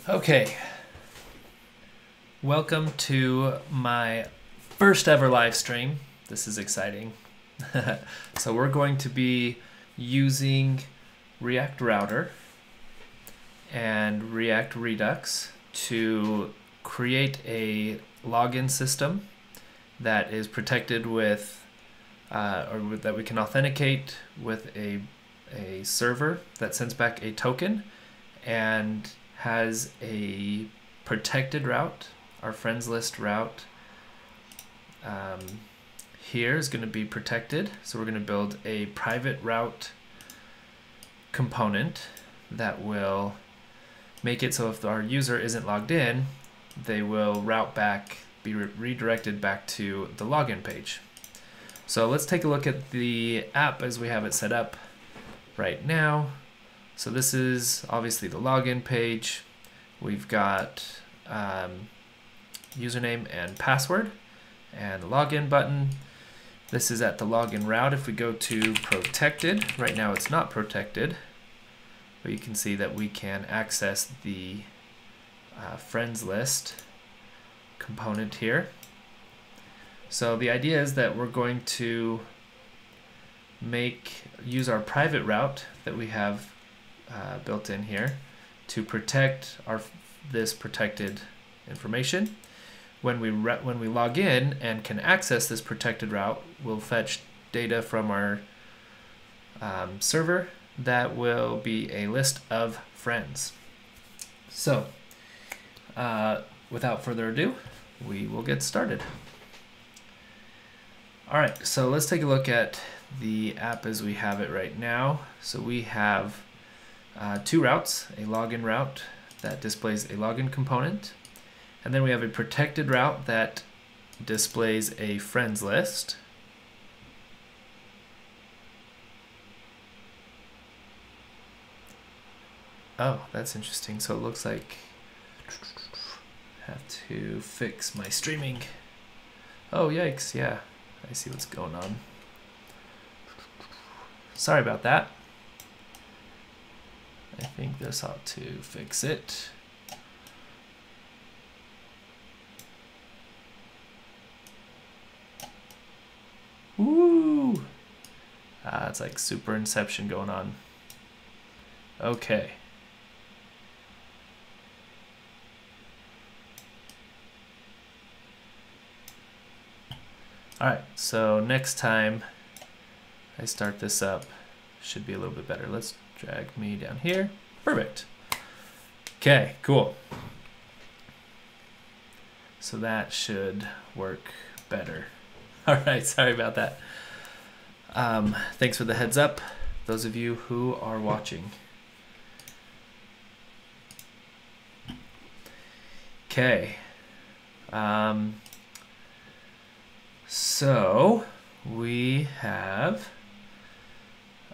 Okay, welcome to my first ever live stream. This is exciting. So we're going to be using React Router and React Redux to create a login system that is protected with, that we can authenticate with a server that sends back a token and has a protected route. Our friends list route here is going to be protected. So we're going to build a private route component that will make it so if our user isn't logged in, they will route back, be redirected back to the login page. So let's take a look at the app as we have it set up right now. So this is obviously the login page. We've got username and password and the login button. This is at the login route. If we go to protected, right now it's not protected, but you can see that we can access the friends list component here. So the idea is that we're going to use our private route that we have built in here to protect this protected information. When we log in and can access this protected route, we'll fetch data from our server that will be a list of friends. So without further ado, we will get started. All right, so let's take a look at the app as we have it right now. So we have two routes, a login route that displays a login component, and then we have a protected route that displays a friends list. Oh, that's interesting. So it looks like I have to fix my streaming. Oh, yikes, yeah. I see what's going on. Sorry about that. I think this ought to fix it. Woo! It's like super inception going on. Okay. All right, so next time I start this up, should be a little bit better. Let's drag me down here. Perfect. Okay, cool. So that should work better. All right, sorry about that. Thanks for the heads up, those of you who are watching. Okay. So we have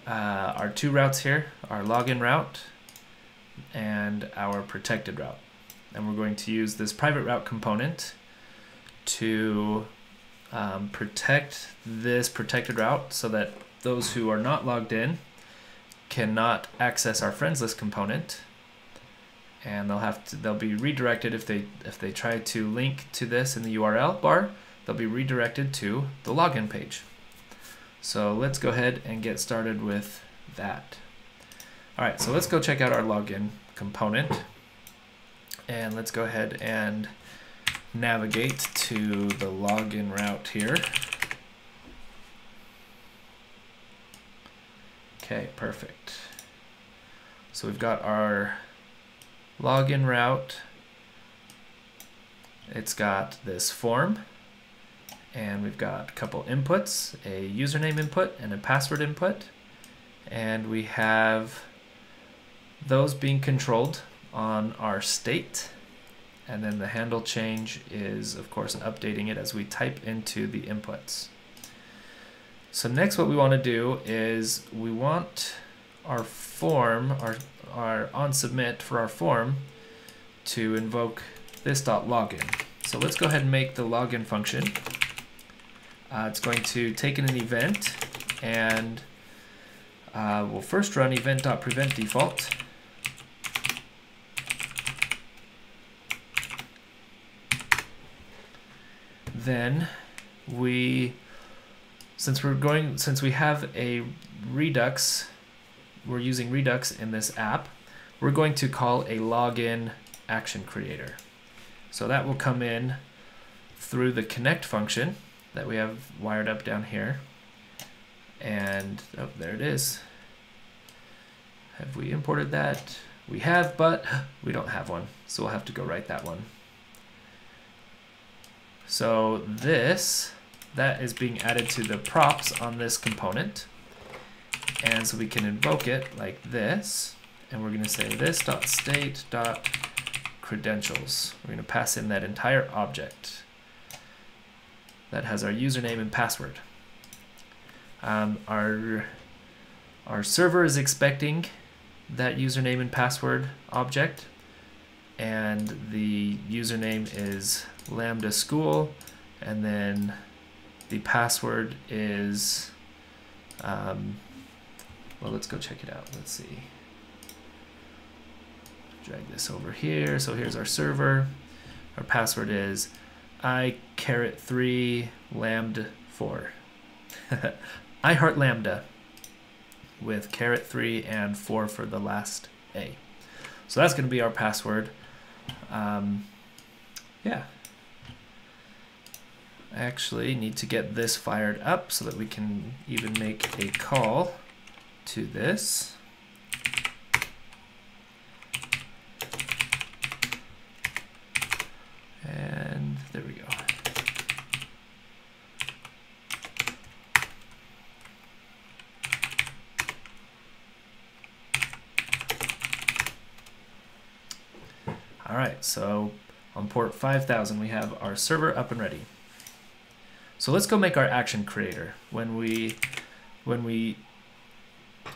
our two routes here, our login route and our protected route. And we're going to use this private route component to protect this protected route so that those who are not logged in cannot access our friends list component, and they'll be redirected if they try to link to this in the URL bar. They'll be redirected to the login page. So let's go ahead and get started with that. All right, so let's go check out our login component, and let's go ahead and navigate to the login route here. Okay, perfect. So we've got our login route. It's got this form, and we've got a couple inputs, a username input and a password input, and we have those being controlled on our state, and then the handle change is of course updating it as we type into the inputs. So next what we want to do is we want our form, our onSubmit for our form to invoke this .login. So let's go ahead and make the login function. It's going to take in an event, and we'll first run event.prevent default. then since we have a Redux, we're using Redux in this app, we're going to call a login action creator. So that will come in through the connect function that we have wired up down here. And oh, there it is. Have we imported that? We have, but we don't have one. So we'll have to go write that one. So that is being added to the props on this component. And so we can invoke it like this. And we're going to say this.state.credentials. We're going to pass in that entire object that has our username and password. Our server is expecting that username and password object, and the username is lambda school, and then the password is well, let's go check it out. Let's see, drag this over here. So here's our server. Our password is I3 lambda 4. I heart lambda with _3 and 4 for the last A. So that's going to be our password. Yeah. I actually need to get this fired up so that we can even make a call to this. And there we go. All right, so on port 5000, we have our server up and ready. So let's go make our action creator. When we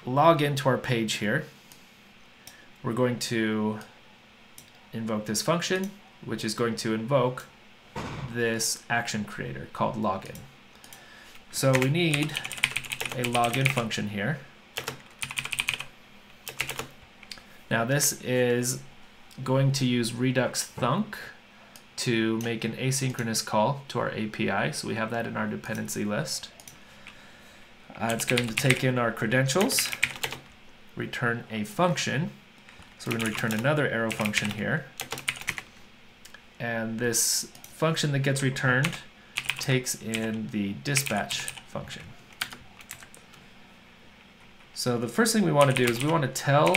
log into our page here, we're going to invoke this function, which is going to invoke this action creator called login. So we need a login function here. Now this is going to use Redux thunk to make an asynchronous call to our API. So we have that in our dependency list. It's going to take in our credentials, return a function. So we're going to return another arrow function here. And this function that gets returned takes in the dispatch function. So the first thing we want to do is we want to tell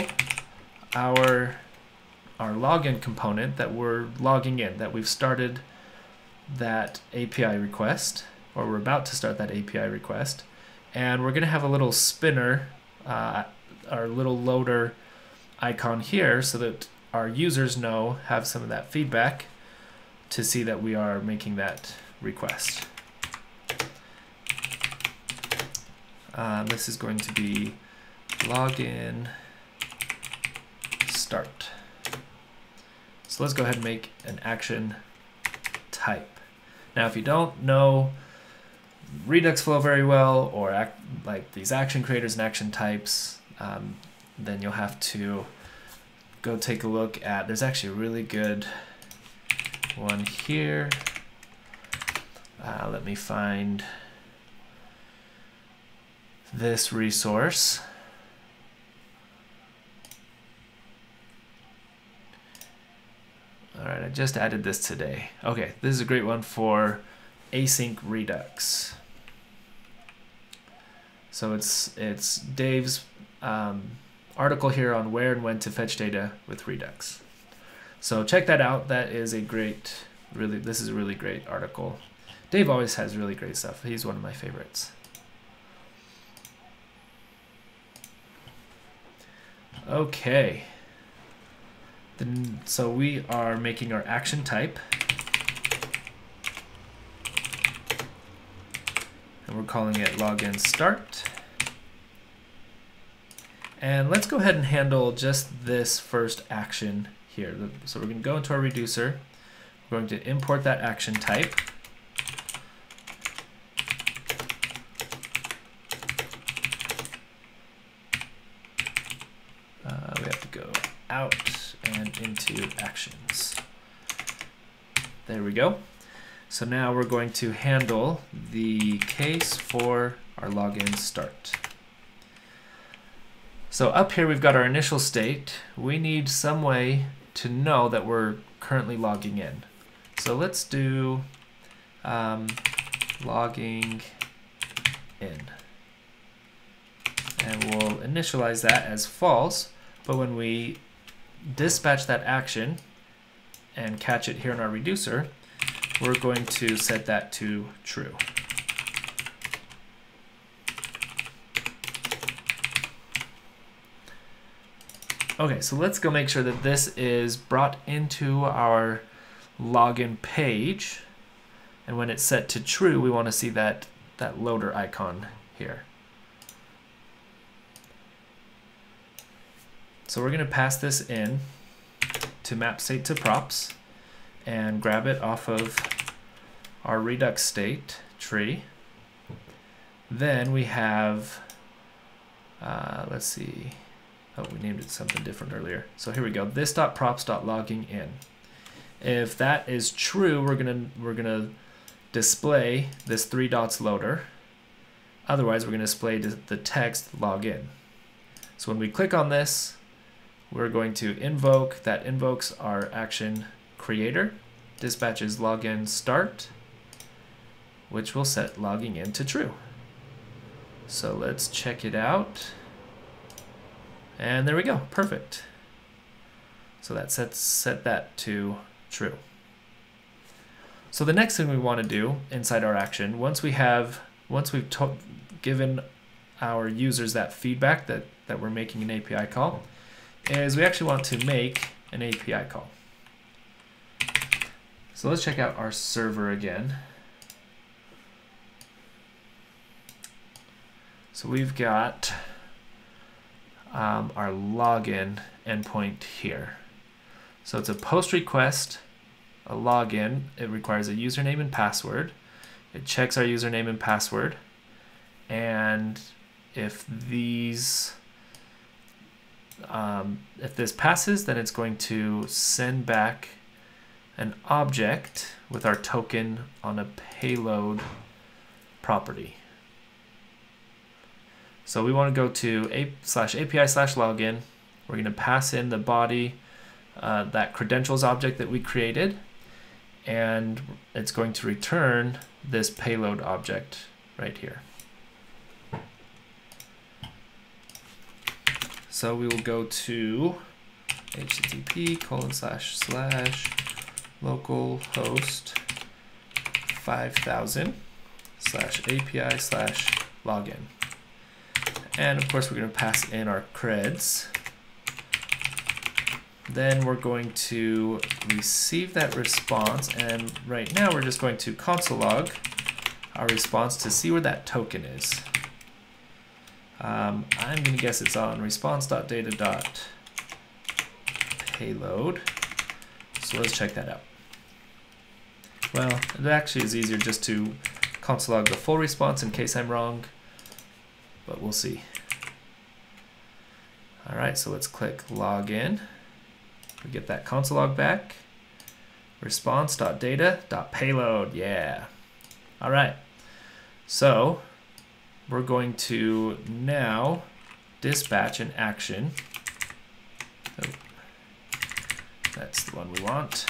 our login component that we're logging in, that we've started that API request, or we're about to start that API request. And we're going to have a little spinner, our little loader icon here, so that our users have some of that feedback to see that we are making that request. This is going to be login start. So let's go ahead and make an action type. Now, if you don't know Redux flow very well, or like these action creators and action types, then you'll have to go take a look at, there's actually a really good one here. Let me find this resource. All right, I just added this today. Okay, this is a great one for async Redux. So it's Dave's article here on where and when to fetch data with Redux. So check that out. That is a great, this is a really great article. Dave always has really great stuff. He's one of my favorites. Okay. So we are making our action type. And we're calling it login start. And let's go ahead and handle just this first action here. So we're going to go into our reducer. We're going to import that action type. We have to go out and into actions. There we go. So now we're going to handle the case for our login start. So up here we've got our initial state. We need some way to know that we're currently logging in. So let's do logging in. And we'll initialize that as false, but when we dispatch that action and catch it here in our reducer, we're going to set that to true. Okay, so let's go make sure that this is brought into our login page. And when it's set to true, we want to see that loader icon here. So we're going to pass this in to map state to props and grab it off of our Redux state tree. Then we have, let's see, oh, we named it something different earlier. So here we go, this.props.logging in. If that is true, we're gonna display this 3 dots loader. Otherwise, we're gonna display the text login. So when we click on this, we're going to invoke, that invokes our action creator, dispatches login start, which will set logging in to true. So let's check it out. And there we go, perfect. So that set that to true. So the next thing we want to do inside our action, once we've given our users that feedback that we're making an API call, is we actually want to make an API call. So let's check out our server again. So we've got our login endpoint here. So it's a post request, a login. It requires a username and password. It checks our username and password. And if these if this passes, then it's going to send back an object with our token on a payload property. So we want to go to /API/login. We're going to pass in the body, that credentials object that we created, and it's going to return this payload object right here. So we will go to http://localhost 5000/API/login. And of course we're going to pass in our creds. Then we're going to receive that response, and right now we're just going to console log our response to see where that token is. I'm going to guess it's on response.data.payload. So let's check that out. Well, it actually is easier just to console log the full response in case I'm wrong, but we'll see. All right, so let's click login. We get that console log back. Response.data.payload, yeah. All right, so we're going to now dispatch an action. Oh, that's the one we want.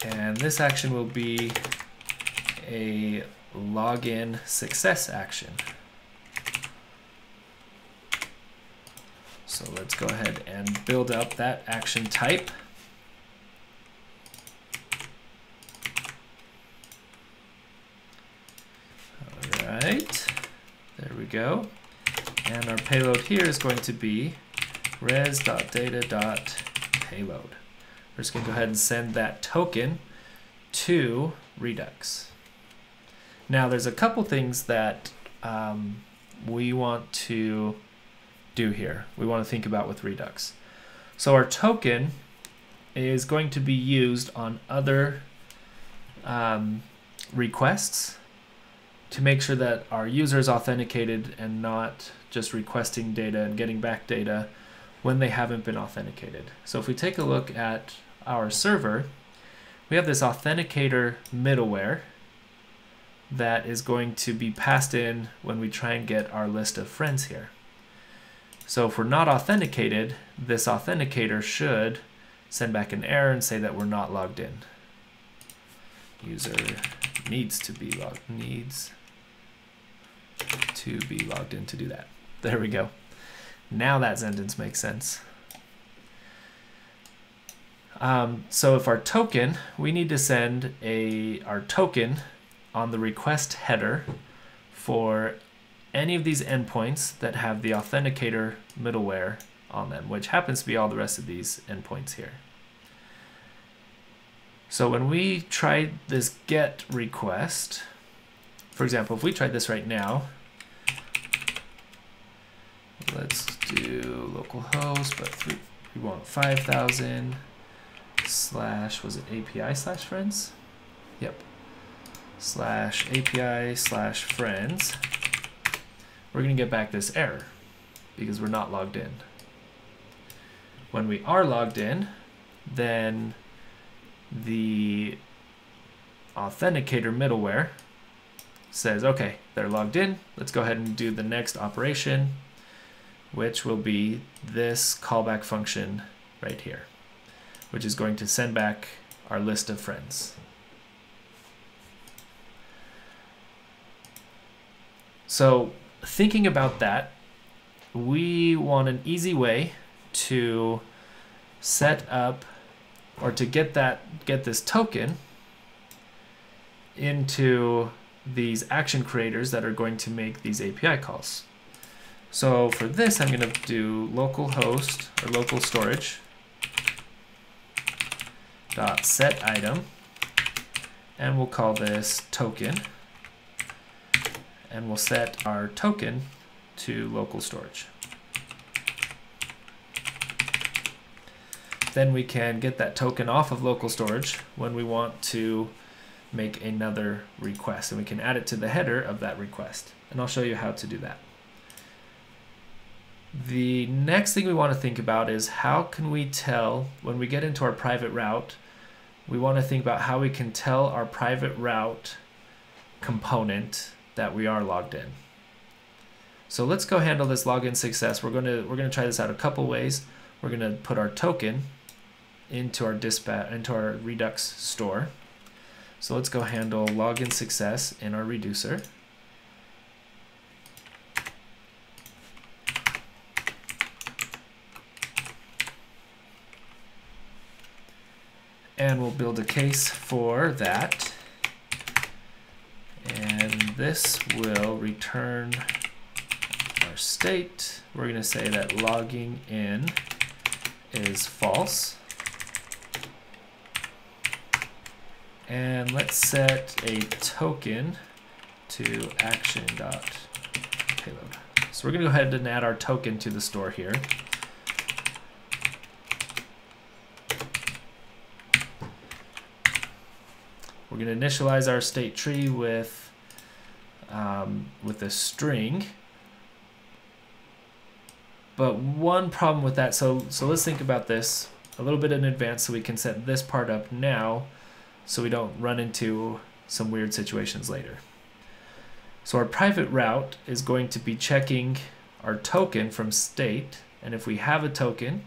And this action will be a login success action. So let's go ahead and build up that action type. All right, there we go. And our payload here is going to be res.data.payload. We're just going to go ahead and send that token to Redux. Now there's a couple things that we want to do here. We want to think about with Redux. So our token is going to be used on other requests to make sure that our user is authenticated and not just requesting data and getting back data when they haven't been authenticated. So if we take a look at our server, we have this authenticator middleware that is going to be passed in when we try and get our list of friends here. So if we're not authenticated, this authenticator should send back an error and say that we're not logged in. User needs to be logged in to do that. There we go. Now that sentence makes sense. So if our token, we need to send our token on the request header for any of these endpoints that have the authenticator middleware on them, which happens to be all the rest of these endpoints here. So when we try this GET request, for example, if we tried this right now, let's do localhost, but we want 5,000 / was it API / friends? Yep. /API / friends. We're going to get back this error because we're not logged in. When we are logged in, then the authenticator middleware says, okay, they're logged in. Let's go ahead and do the next operation, which will be this callback function right here, which is going to send back our list of friends. So thinking about that, we want an easy way to set up or to get this token into these action creators that are going to make these API calls. So for this, I'm going to do localhost or local storage dot set item, and we'll call this token, and we'll set our token to local storage. Then we can get that token off of local storage when we want to make another request, and we can add it to the header of that request, and I'll show you how to do that. The next thing we want to think about is how can we tell when we get into our private route. We want to think about how we can tell our private route component that we are logged in. So let's go handle this login success. We're going to try this out a couple ways. We're going to put our token into our Redux store. So let's go handle login success in our reducer. And we'll build a case for that. And this will return our state. We're going to say that logging in is false. And let's set a token to action.payload. So we're going to go ahead and add our token to the store here. We're going to initialize our state tree with a string. But one problem with that, so let's think about this a little bit in advance so we can set this part up now so we don't run into some weird situations later. So our private route is going to be checking our token from state, and if we have a token,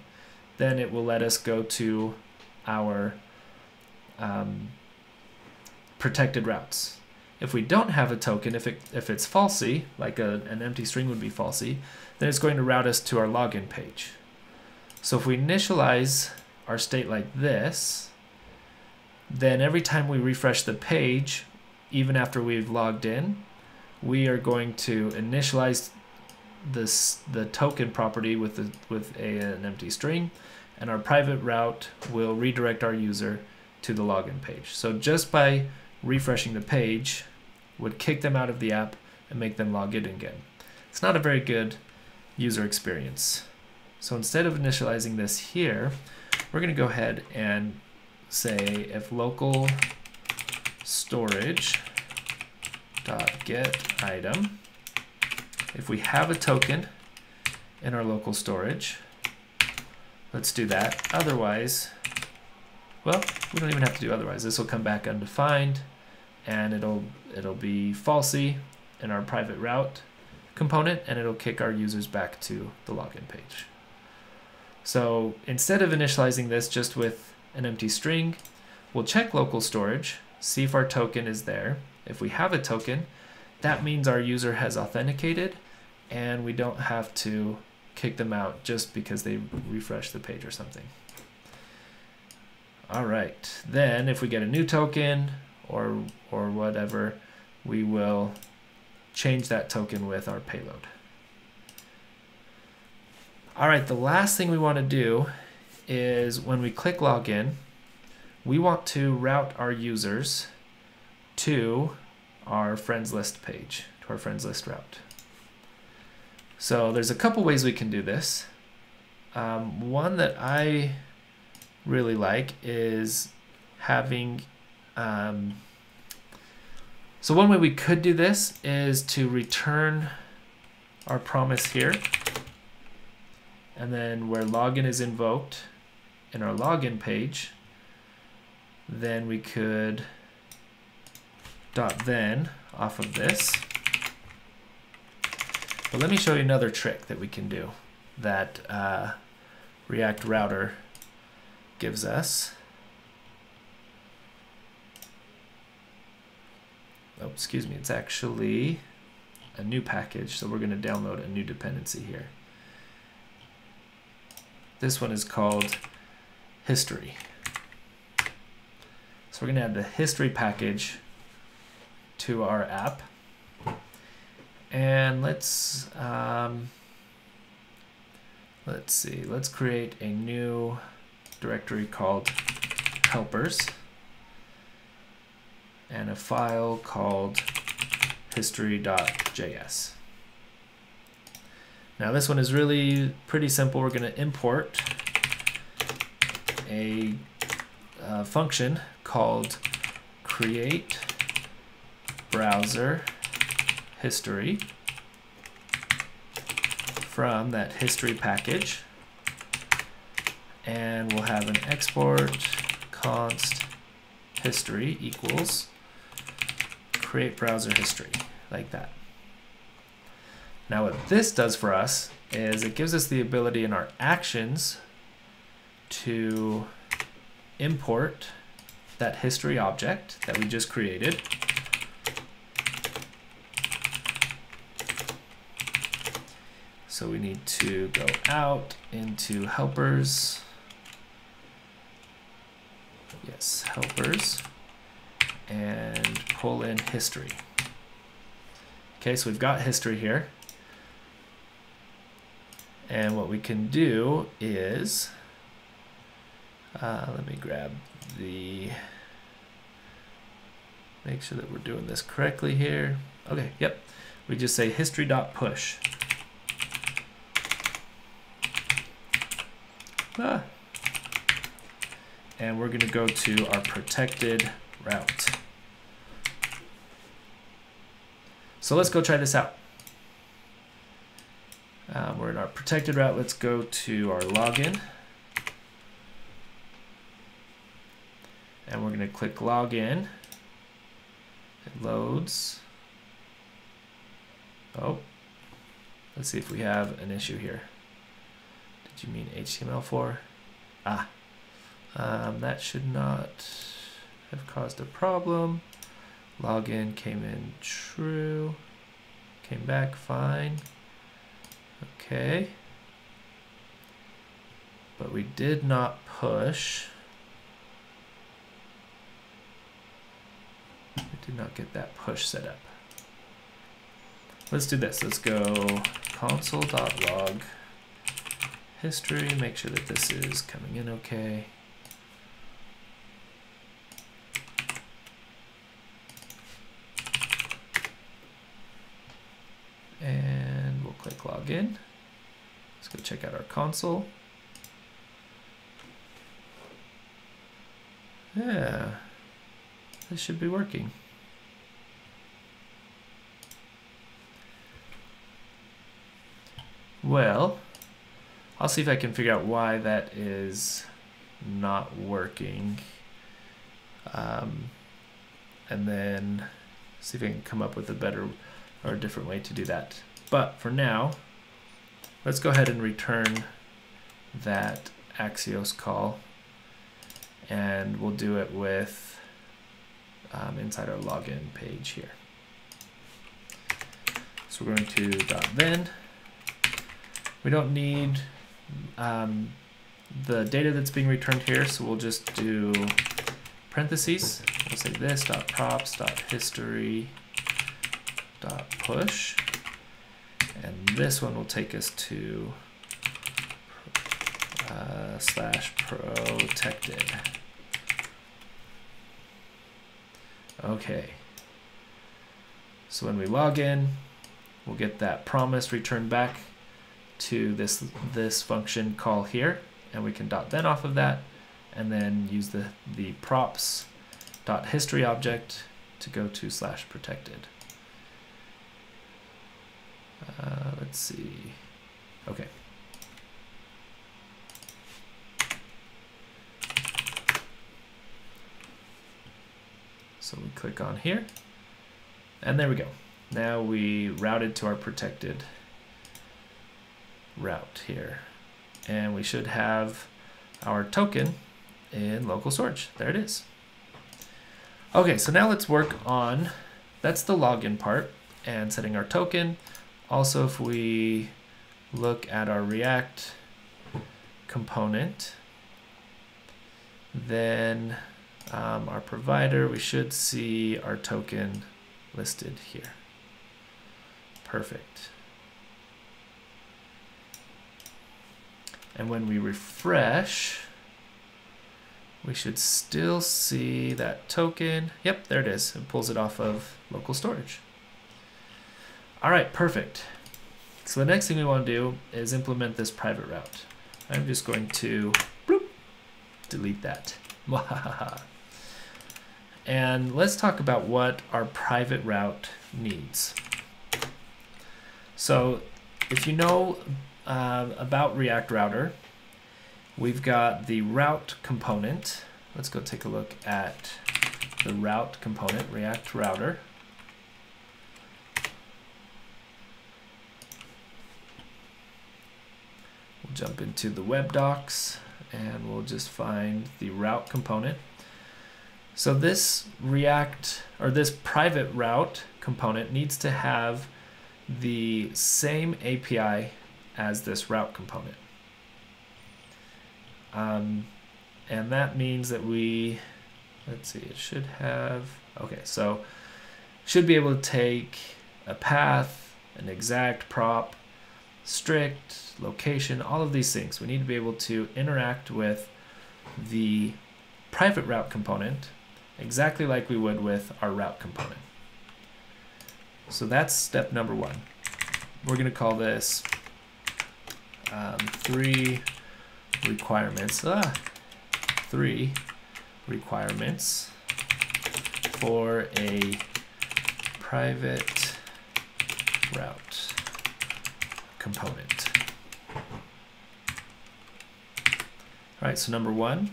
then it will let us go to our protected routes. If we don't have a token, if it's falsy, like an empty string would be falsy, then it's going to route us to our login page. So if we initialize our state like this, then every time we refresh the page, even after we've logged in, we are going to initialize the token property with an empty string, and our private route will redirect our user to the login page. So just by refreshing the page would kick them out of the app and make them log in again. It's not a very good user experience. So instead of initializing this here, we're going to go ahead and say if local storage dot get item, if we have a token in our local storage, let's do that. Otherwise, well, we don't even have to do otherwise. This will come back undefined, and it'll be falsy in our private route component, and it'll kick our users back to the login page. So instead of initializing this just with an empty string, we'll check local storage, see if our token is there. If we have a token, that means our user has authenticated, and we don't have to kick them out just because they refresh the page or something. All right, then if we get a new token or whatever, we will change that token with our payload. All right, the last thing we want to do is when we click login, we want to route our users to our friends list page, to our friends list route. So there's a couple ways we can do this. One that I really like is having, so one way we could do this is to return our promise here, and then where login is invoked in our login page, then we could .then off of this. But let me show you another trick that we can do that React Router gives us. Oh, excuse me, it's actually a new package, so we're going to download a new dependency here. This one is called history. So we're going to add the history package to our app. And let's see, let's create a new directory called helpers and a file called history.js. Now this one is really pretty simple. We're going to import a function called create browser history from that history package, and we'll have an export const history equals create browser history, like that. Now what this does for us is it gives us the ability in our actions to import that history object that we just created. So we need to go out into helpers. Yes, helpers, and pull in history. Okay, so we've got history here. And what we can do is, let me grab the, make sure that we're doing this correctly here. Okay, yep. We just say history.push. And we're going to go to our protected route. So let's go try this out. We're in our protected route. Let's go to our login. And we're going to click login. It loads. Oh, let's see if we have an issue here. Did you mean HTML4? That should not have caused a problem. Login came in true. Came back fine. Okay. But we did not push. We did not get that push set up. Let's do this. Let's go console.log history. Make sure that this is coming in okay. And we'll click login. Let's go check out our console. Yeah, this should be working. Well, I'll see if I can figure out why that is not working. And then see if I can come up with a better or a different way to do that. But for now, let's go ahead and return that Axios call, and we'll do it with inside our login page here. So we're going to .then. We don't need the data that's being returned here, so we'll just do parentheses. We'll say this .props.history .push, and this one will take us to /protected. Okay. So when we log in, we'll get that promise returned back to this function call here, and we can .then off of that, and then use the props.history object to go to /protected. Let's see. Okay. So we click on here, and there we go. Now we routed to our protected route here, and we should have our token in local storage. There it is. Okay, so now let's work on, that's the login part and setting our token. Also, if we look at our React component, then our provider, we should see our token listed here. Perfect. And when we refresh, we should still see that token. Yep, there it is. It pulls it off of local storage. All right, perfect. So the next thing we want to do is implement this private route. I'm just going to delete that. And let's talk about what our private route needs. So if you know about React Router, we've got the route component. Let's go take a look at the route component, React Router. We'll jump into the web docs and we'll just find the route component. So this React, or this private route component, needs to have the same API as this route component. And that means that we, let's see, it should have, okay, so should be able to take a path, an exact prop, strict, location, all of these things. We need to be able to interact with the private route component exactly like we would with our route component. So that's step number one. We're going to call this 3 requirements. 3 requirements for a private route component. All right, so number 1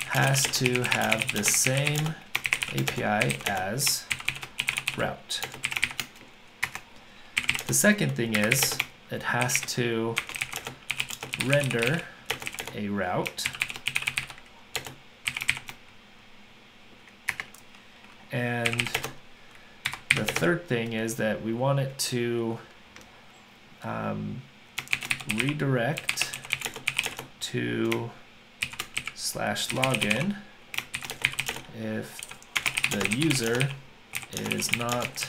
has to have the same API as route. The second thing is it has to render a route, and the third thing is that we want it to redirect to /login if the user is not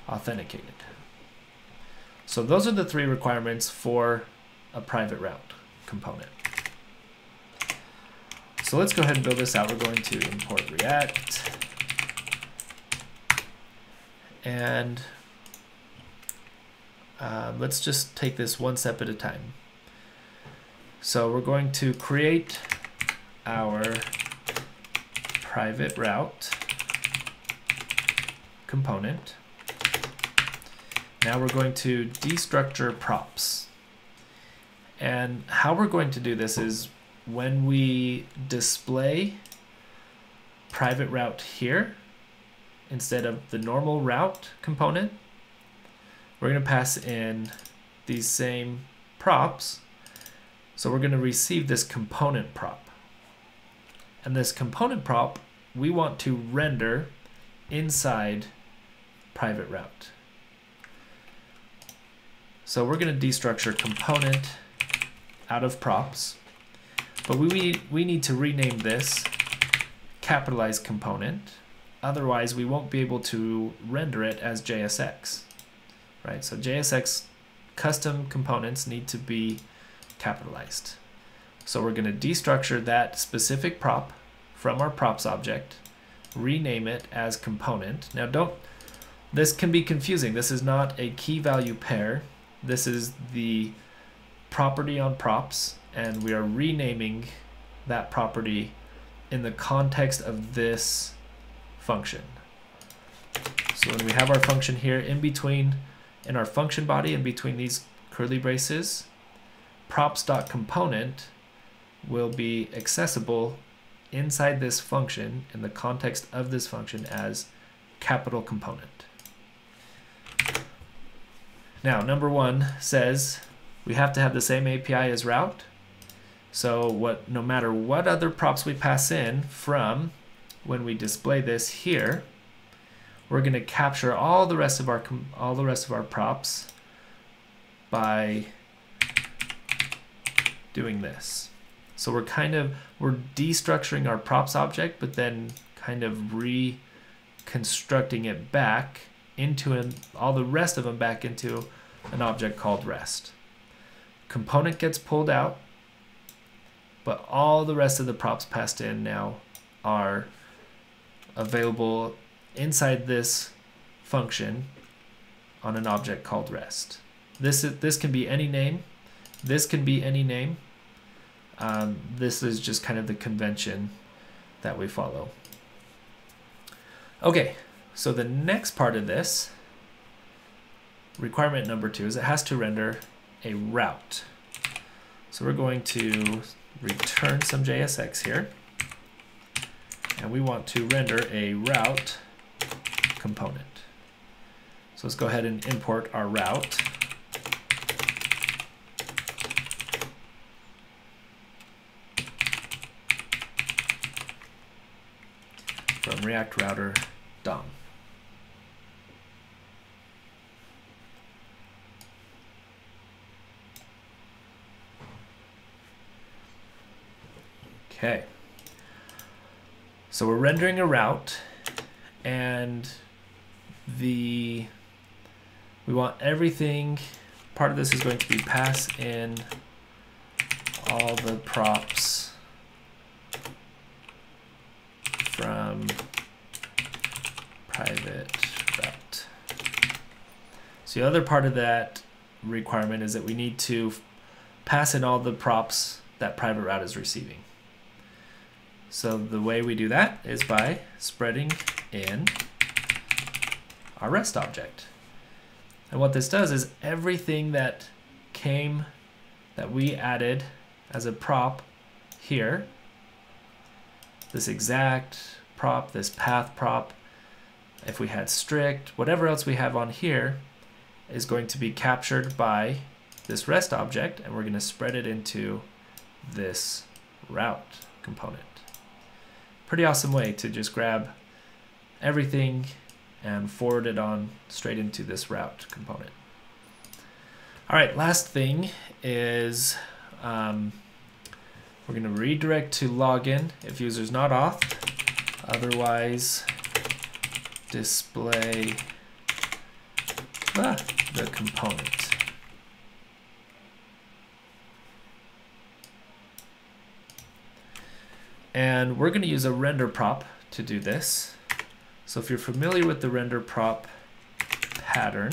authenticated. So those are the 3 requirements for a private route component. So let's go ahead and build this out. We're going to import React, and let's just take this one step at a time. So we're going to create our private route component. Now we're going to destructure props. And how we're going to do this is when we display private route here, instead of the normal route component, we're going to pass in these same props. So we're going to receive this component prop. And this component prop, we want to render inside private route. So we're going to destructure component out of props, but we need to rename this capitalized component. Otherwise, we won't be able to render it as JSX, right? So JSX custom components need to be capitalized. So we're going to destructure that specific prop from our props object, rename it as component. Now this can be confusing. This is not a key value pair. This is the property on props, and we are renaming that property in the context of this function. So when we have our function here in our function body, in between these curly braces, props.component will be accessible inside this function in the context of this function as capital component. Now, number 1 says we have to have the same API as route. So no matter what other props we pass in from when we display this here, we're going to capture all the rest of our props by doing this. So we're destructuring our props object, but then kind of reconstructing it back into all the rest of them back into an object called rest. Component gets pulled out, but all the rest of the props passed in now are available inside this function on an object called rest. This can be any name. This can be any name. This is just kind of the convention that we follow. Okay, so the next part of this, requirement number 2, is it has to render a route. So we're going to return some JSX here, and we want to render a route component. So let's go ahead and import our route. From React Router DOM. Okay, so we're rendering a route, and we want everything. Part of this is going to be pass in all the props from private route. So the other part of that requirement is that we need to pass in all the props that private route is receiving. So the way we do that is by spreading in our REST object. And what this does is everything that we added as a prop here, this exact prop, this path prop, if we had strict, whatever else we have on here, is going to be captured by this REST object, and we're going to spread it into this route component. Pretty awesome way to just grab everything and forward it on straight into this route component. All right, last thing is we're going to redirect to login if user's not auth. Otherwise, display the component. And we're going to use a render prop to do this. So if you're familiar with the render prop pattern,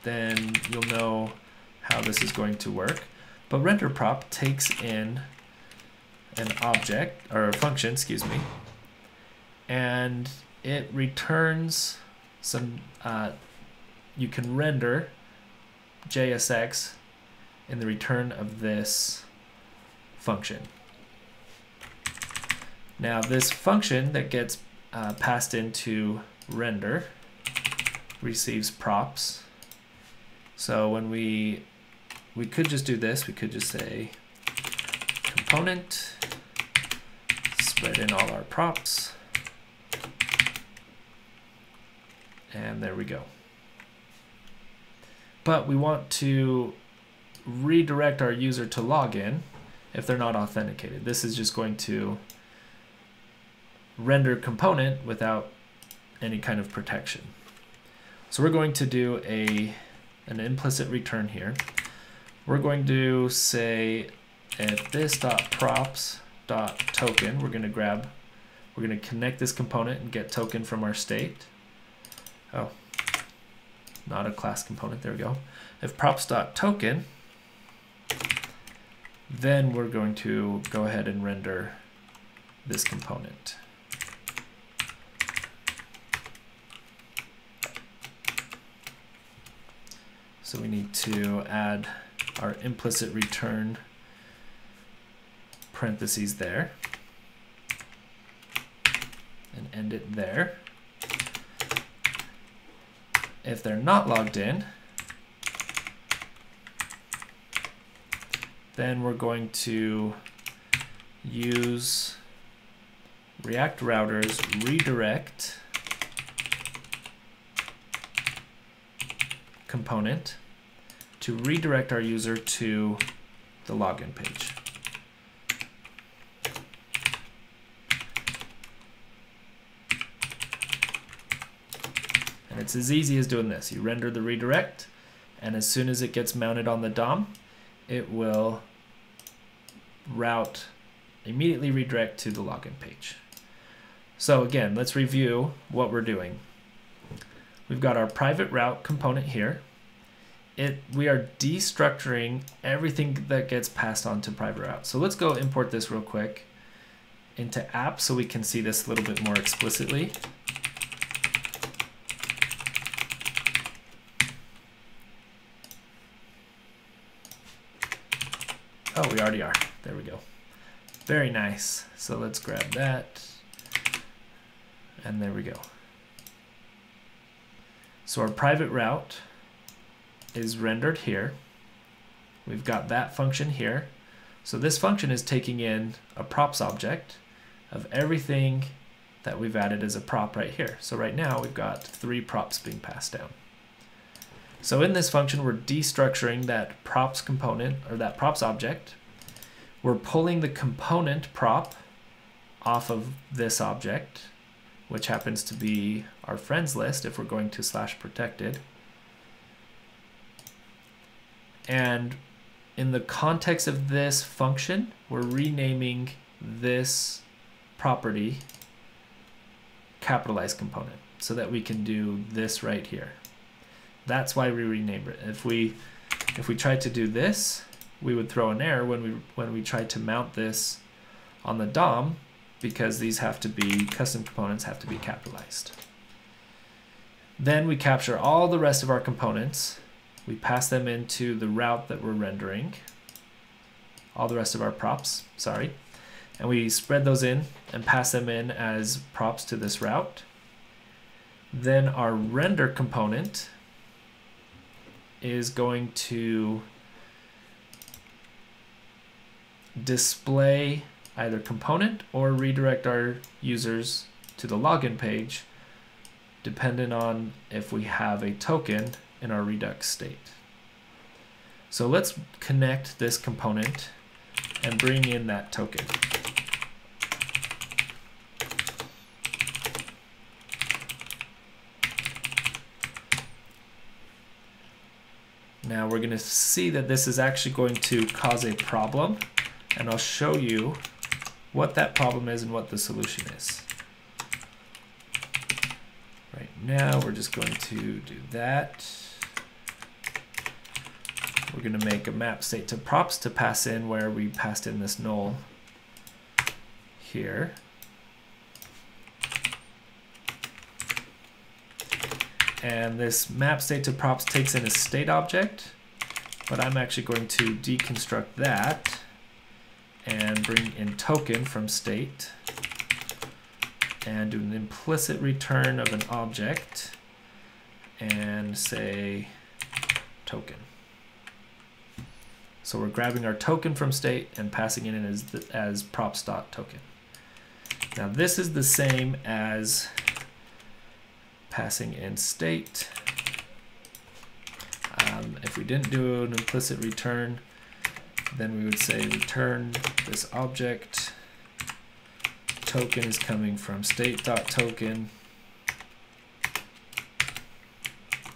then you'll know how this is going to work. But render prop takes in an object, or a function, excuse me, and it returns some, you can render JSX in the return of this function. Now this function that gets passed into render receives props. So when we could just do this, we could just say component, spread in all our props, and there we go. But we want to redirect our user to login if they're not authenticated. This is just going to render component without any kind of protection. So we're going to do an implicit return here. We're going to say if this.props.token, we're going to connect this component and get token from our state. Oh, not a class component, there we go. If props.token, then we're going to go ahead and render this component. So we need to add our implicit return parentheses there and end it there. If they're not logged in, then we're going to use React Routers redirect component to redirect our user to the login page. And it's as easy as doing this. You render the redirect, and as soon as it gets mounted on the DOM, it will immediately redirect to the login page. So again, let's review what we're doing. We've got our private route component here. We are destructuring everything that gets passed on to private route. So let's go import this real quick into app so we can see this a little bit more explicitly. Oh, we already are. There we go. Very nice. So let's grab that. And there we go. So our private route is rendered here. We've got that function here. So this function is taking in a props object of everything that we've added as a prop right here. So right now we've got 3 props being passed down. So in this function, we're destructuring that props component, or that props object. We're pulling the component prop off of this object, which happens to be our friends list if we're going to /protected. And in the context of this function, we're renaming this property capitalized component so that we can do this right here. That's why we renamed it. If we tried to do this, we would throw an error when we tried to mount this on the DOM, because these have to be, custom components have to be capitalized. Then we capture all the rest of our components. We pass them into the route that we're rendering, all the rest of our props, sorry. And we spread those in and pass them in as props to this route. Then our render component is going to display either component or redirect our users to the login page, depending on if we have a token in our Redux state. So let's connect this component and bring in that token. Now we're going to see that this is actually going to cause a problem, and I'll show you what that problem is and what the solution is. Right now we're just going to do that. We're going to make a map state to props to pass in where we passed in this null here. And this map state to props takes in a state object but I'm actually going to deconstruct that and bring in token from state and do an implicit return of an object and say token. So we're grabbing our token from state and passing it in as props.token. Now this is the same as passing in state. If we didn't do an implicit return, then we would say return this object. Token is coming from state.token,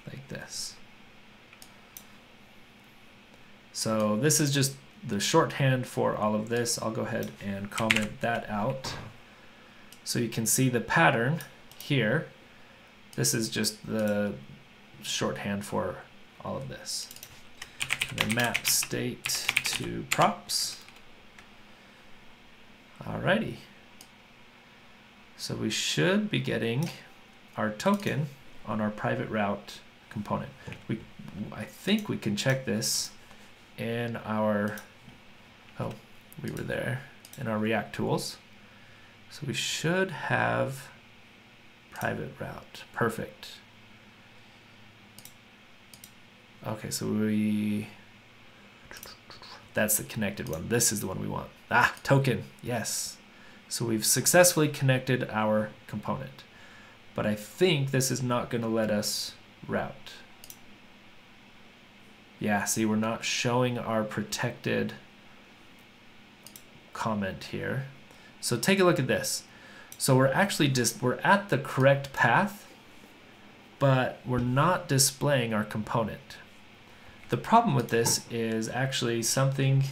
like this. So this is just the shorthand for all of this. I'll go ahead and comment that out. So you can see the pattern here. This is just the shorthand for all of this. And then map state to props. Alrighty. So we should be getting our token on our private route component. I think we can check this in our, oh, we were there, in our React tools. So we should have private route. Perfect. Okay, so that's the connected one. This is the one we want. Ah, token, yes. So we've successfully connected our component. But I think this is not going to let us route. Yeah, see, we're not showing our protected comment here. So take a look at this. So we're actually we're at the correct path, but we're not displaying our component. The problem with this is actually something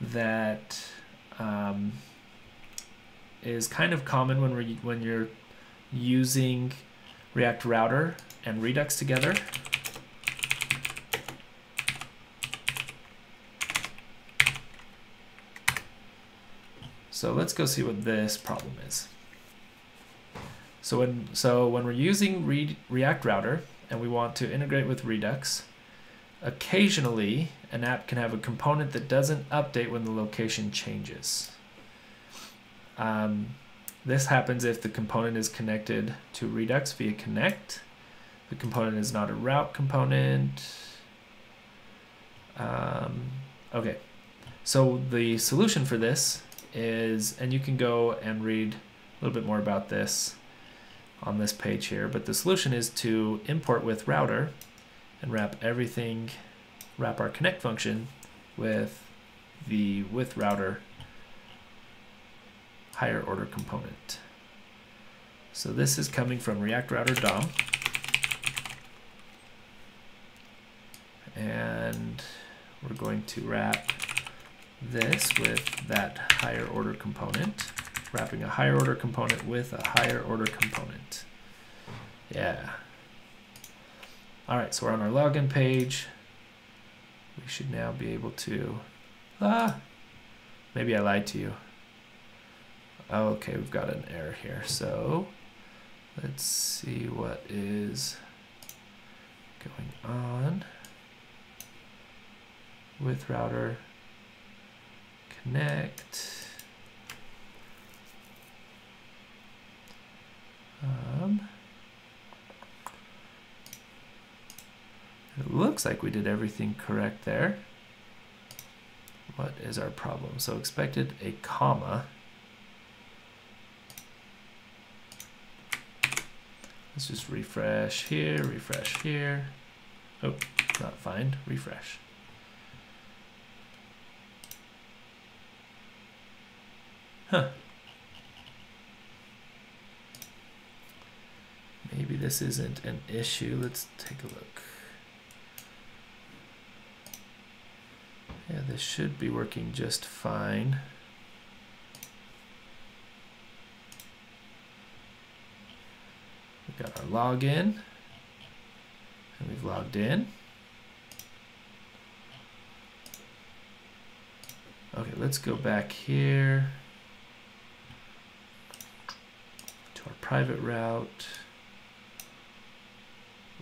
that is kind of common when you're using React Router and Redux together. So let's go see what this problem is. So when we're using React Router and we want to integrate with Redux, occasionally an app can have a component that doesn't update when the location changes. This happens if the component is connected to Redux via connect. The component is not a route component. Okay, so the solution for this is, and you can go and read a little bit more about this on this page here, but the solution is to import with router and wrap our connect function with the with router higher order component. So this is coming from React Router DOM, and we're going to wrap this with that higher order component, wrapping a higher order component with a higher order component. Yeah. All right, so we're on our login page. We should now be able to, maybe I lied to you. Okay, we've got an error here. So let's see what is going on with router connect. It looks like we did everything correct there. What is our problem? So expected a comma. Let's just refresh here, refresh here. Oh, not find, refresh. Huh. Maybe this isn't an issue. Let's take a look. Yeah, this should be working just fine. We've got our login, and we've logged in. Okay, let's go back here to our private route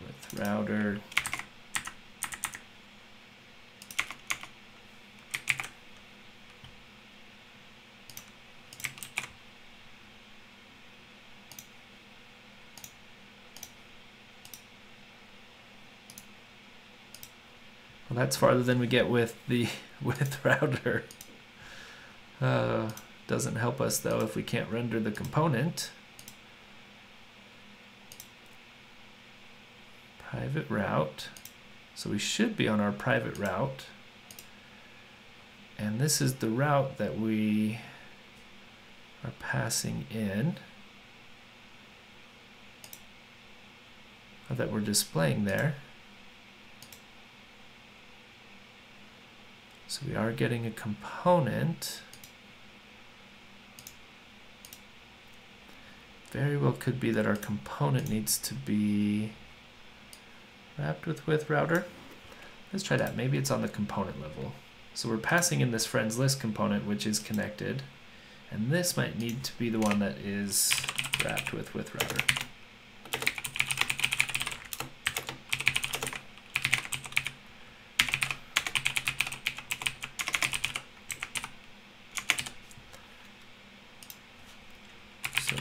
with router. That's farther than we get with the with router. Doesn't help us though if we can't render the component. Private route. So we should be on our private route. And this is the route that we are passing in, or that we're displaying there. So we are getting a component. Very well could be that our component needs to be wrapped with router. Let's try that. Maybe it's on the component level. So we're passing in this friends list component, which is connected. And this might need to be the one that is wrapped with router.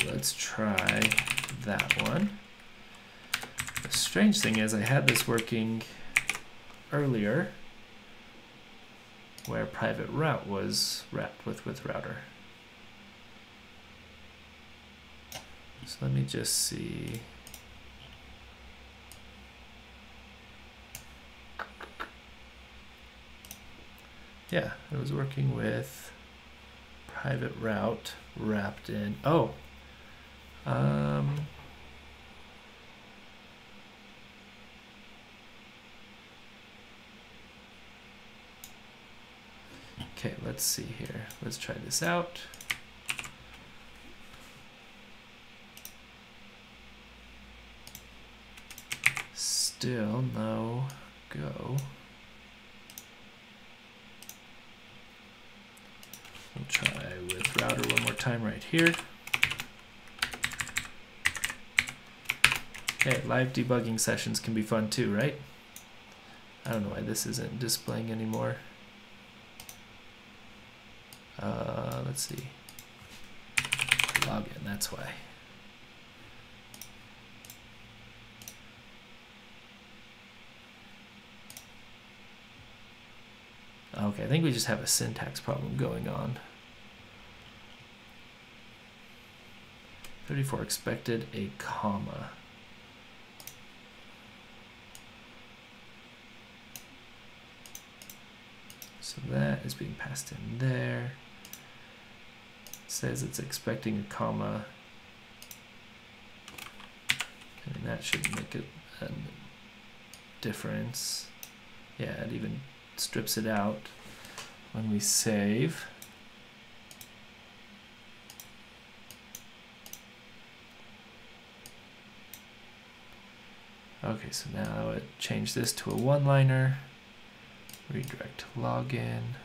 Let's try that one. The strange thing is I had this working earlier where private route was wrapped with router. So let me just see. Yeah, it was working with private route wrapped in. Oh. Okay, let's see here. Let's try this out. Still no go. We'll try with router one more time right here. Okay, live debugging sessions can be fun too, right? I don't know why this isn't displaying anymore. Let's see. Login, that's why. Okay, I think we just have a syntax problem going on. 34 expected a comma. So that is being passed in there. It says it's expecting a comma. I mean, that should make a difference. Yeah, it even strips it out when we save. Okay, so now it changed this to a one-liner. Redirect login.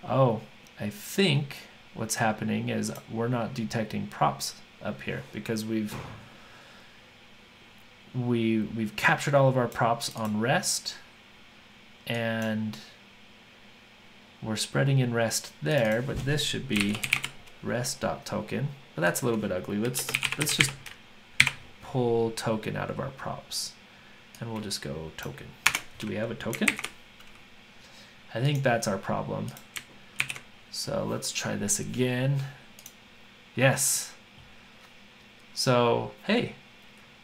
Oh, I think what's happening is we're not detecting props up here because we've captured all of our props on REST, and we're spreading in REST there, but this should be rest.token. But that's a little bit ugly. Let's just pull token out of our props, and we'll just go token. Do we have a token? I think that's our problem. So let's try this again. Yes. So, hey,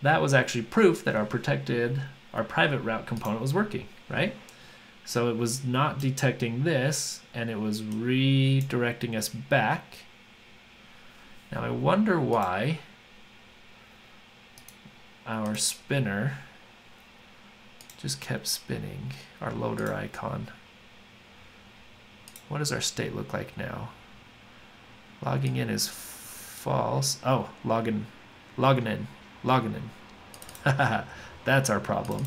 that was actually proof that our private route component was working, right? So it was not detecting this, and it was redirecting us back. Now I wonder why our spinner just kept spinning, our loader icon. What does our state look like now? Logging in is false. Oh, logging in. That's our problem.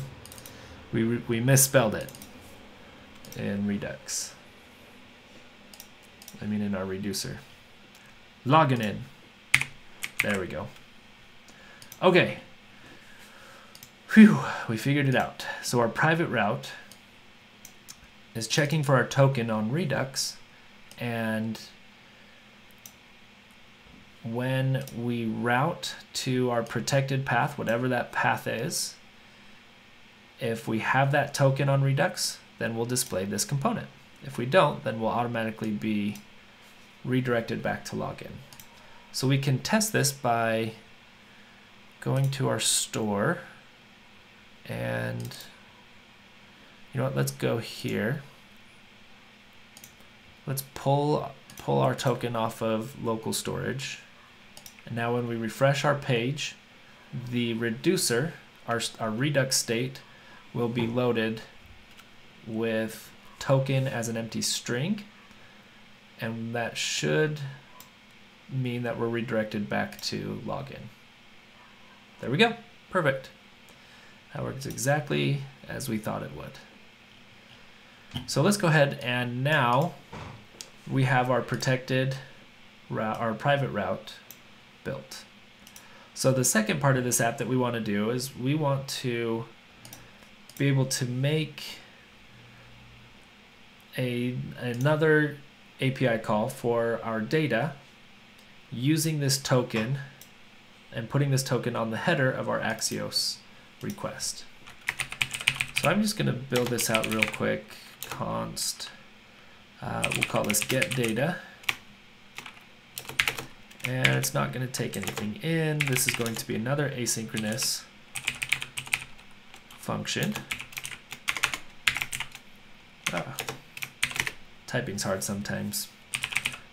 We misspelled it in Redux. I mean in our reducer. Logging in. There we go. Okay. Phew, we figured it out. So our private route is checking for our token on Redux, and when we route to our protected path, whatever that path is, If we have that token on Redux, then we'll display this component. If we don't, then we'll automatically be redirected back to login. So we can test this by going to our store, and you know what, let's go here. Let's pull our token off of local storage. And now when we refresh our page, the reducer, our Redux state, will be loaded with token as an empty string. And that should mean that we're redirected back to login. There we go. Perfect. That works exactly as we thought it would. So let's go ahead, and now we have our protected route, our private route built. So the second part of this app that we want to do is we want to be able to make another API call for our data using this token and putting this token on the header of our Axios request. So I'm just going to build this out real quick. Const, we'll call this get data, and it's not going to take anything in. This is going to be another asynchronous function. Typing's hard sometimes.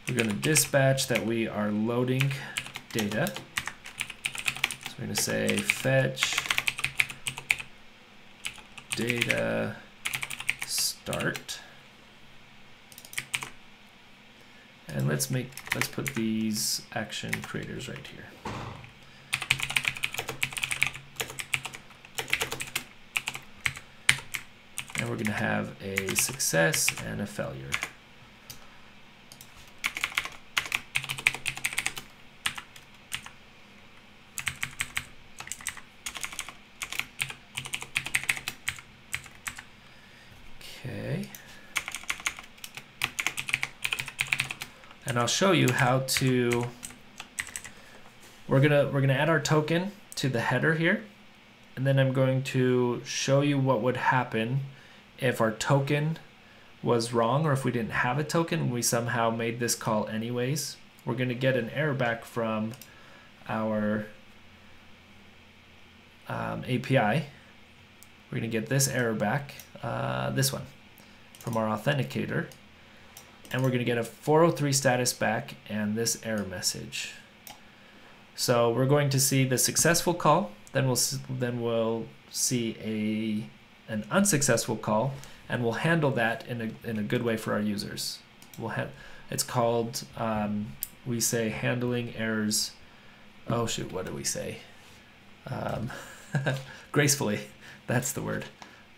We're going to dispatch that we are loading data. So we're going to say fetch data start, and let's put these action creators right here. And we're going to have a success and a failure. Okay. And I'll show you how to, we're gonna add our token to the header here, and then I'm going to show you what would happen if our token was wrong, or if we didn't have a token and we somehow made this call anyways. We're gonna get an error back from our API. We're gonna get this error back, this one, from our authenticator. And we're going to get a 403 status back and this error message. So we're going to see the successful call, then we'll see an unsuccessful call, and we'll handle that in a good way for our users. It's called, we say handling errors. Oh shoot, what do we say? Gracefully. That's the word.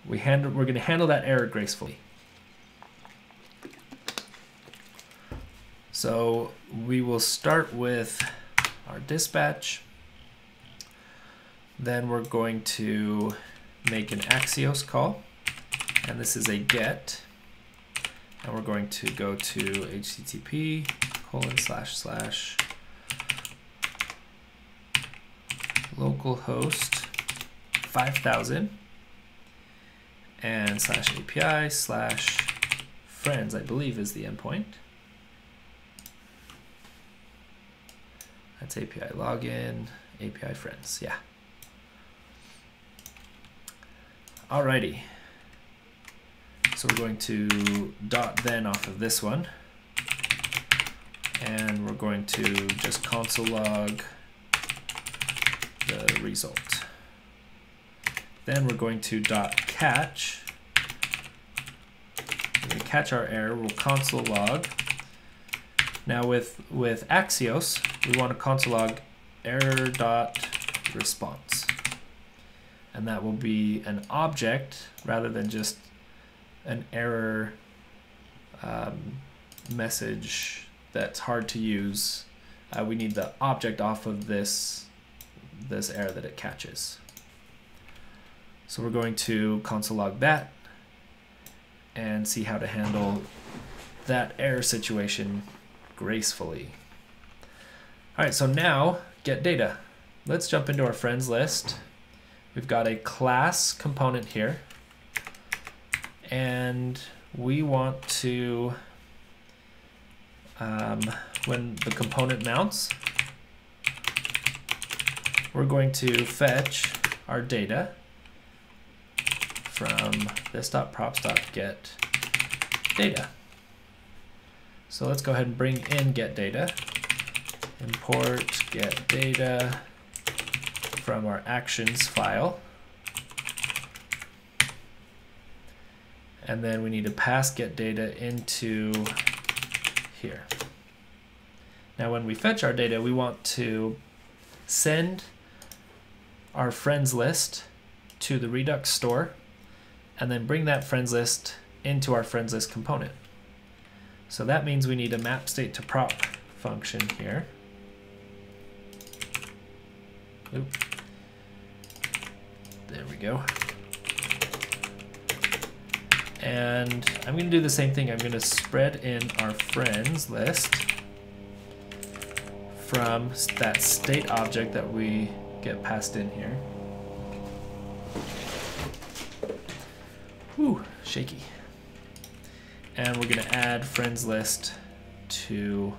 We're going to handle that error gracefully. So we will start with our dispatch. Then we're going to make an Axios call, and this is a get. And we're going to go to http://localhost 5000 and /API/friends, I believe is the endpoint. That's API login, API friends, yeah. Alrighty. So we're going to .then off of this one, and we're going to just console log the result. Then we're going to .catch. We're going to catch our error. We'll console log. Now with Axios, we want to console log error.response. And that will be an object rather than just an error message that's hard to use. We need the object off of this error that it catches. So we're going to console log that and see how to handle that error situation gracefully. All right, so now get data. Let's jump into our friends list, we've got a class component here, and we want to, when the component mounts, we're going to fetch our data from this.props.get data. So let's go ahead and bring in get data, import get data from our actions file. And then we need to pass get data into here. Now when we fetch our data, we want to send our friends list to the Redux store and then bring that friends list into our friends list component. So that means we need a map state to prop function here. Oop. There we go. And I'm going to do the same thing. I'm going to spread in our friends list from that state object that we get passed in here. Whew, shaky. And we're going to add friends list to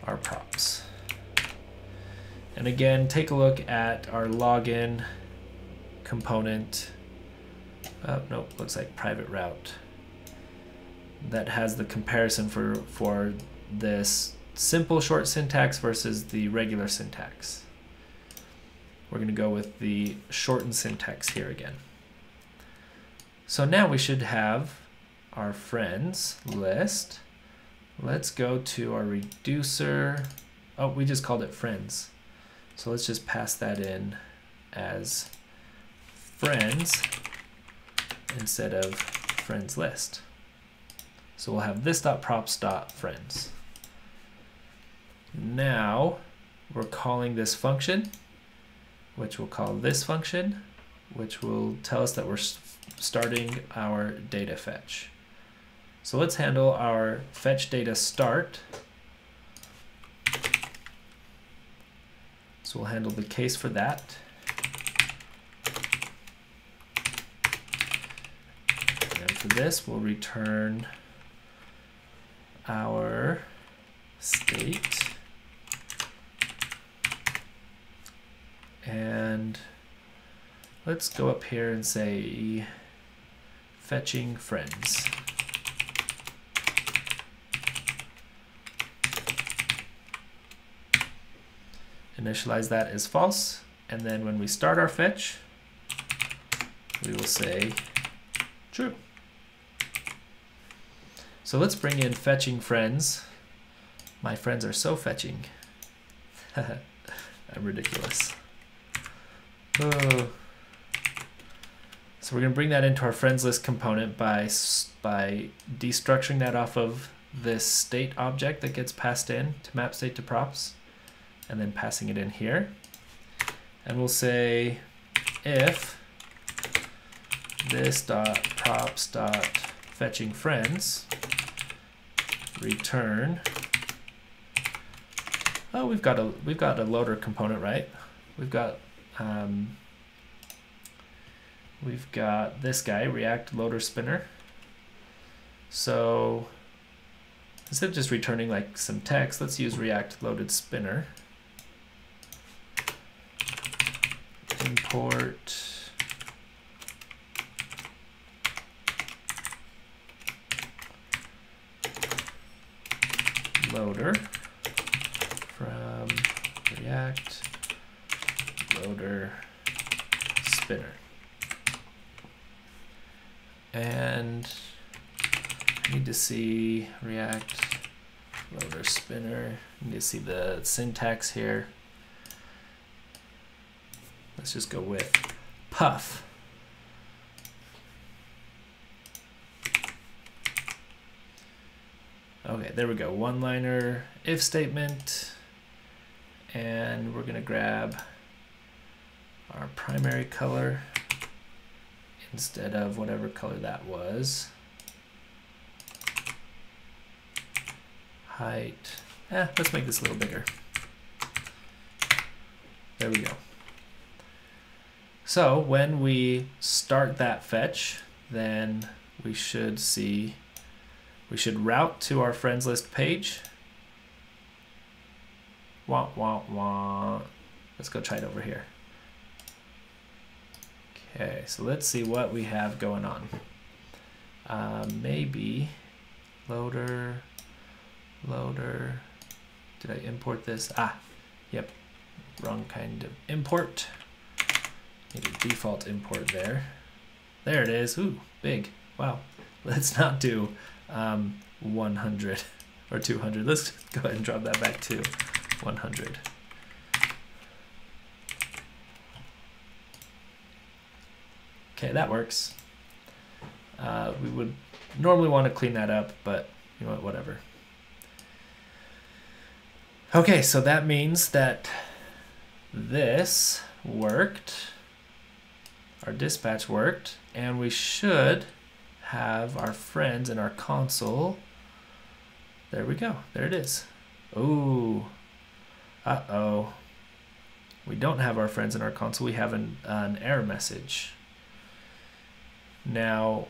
our props. And again, take a look at our login component. Oh, no, looks like private route. That has the comparison for this simple short syntax versus the regular syntax. We're going to go with the shortened syntax here again. So now we should have our friends list. Let's go to our reducer. Oh, we just called it friends. So let's just pass that in as friends instead of friends list. So we'll have this.props.friends. Now we're calling this function, which we'll call this function, which will tell us that we're starting our data fetch. So let's handle our fetch data start. So we'll handle the case for that. And for this, we'll return our state. And let's go up here and say fetching friends. Initialize that as false, and then when we start our fetch, we will say true. So let's bring in fetching friends. My friends are so fetching. I'm ridiculous. Oh. So we're going to bring that into our friends list component by destructuring that off of this state object that gets passed in to map state to props, and then passing it in here. And we'll say if this.props.fetching friends return. Oh, we've got a loader component, right? We've got this guy, React loader spinner. So instead of just returning like some text, let's use React loaded spinner. Import loader from React loader spinner. And I need to see React loader spinner. I need to see the syntax here. Let's just go with puff. Okay, there we go. One-liner if statement. And we're going to grab our primary color instead of whatever color that was. Height. Let's make this a little bigger. There we go. So when we start that fetch, then we should see, we should route to our friends list page. Wah, wah, wah. Let's go try it over here. Okay, so let's see what we have going on. Maybe loader. Did I import this? Ah, yep, wrong kind of import. Need a default import there. There it is. Ooh, big. Wow. Let's not do 100 or 200. Let's go ahead and drop that back to 100. Okay, that works. We would normally want to clean that up, but you know what, whatever. Okay, so that means that this worked. Our dispatch worked, and we should have our friends in our console. There we go. There it is. Ooh. Uh-oh. We don't have our friends in our console. We have an error message. Now,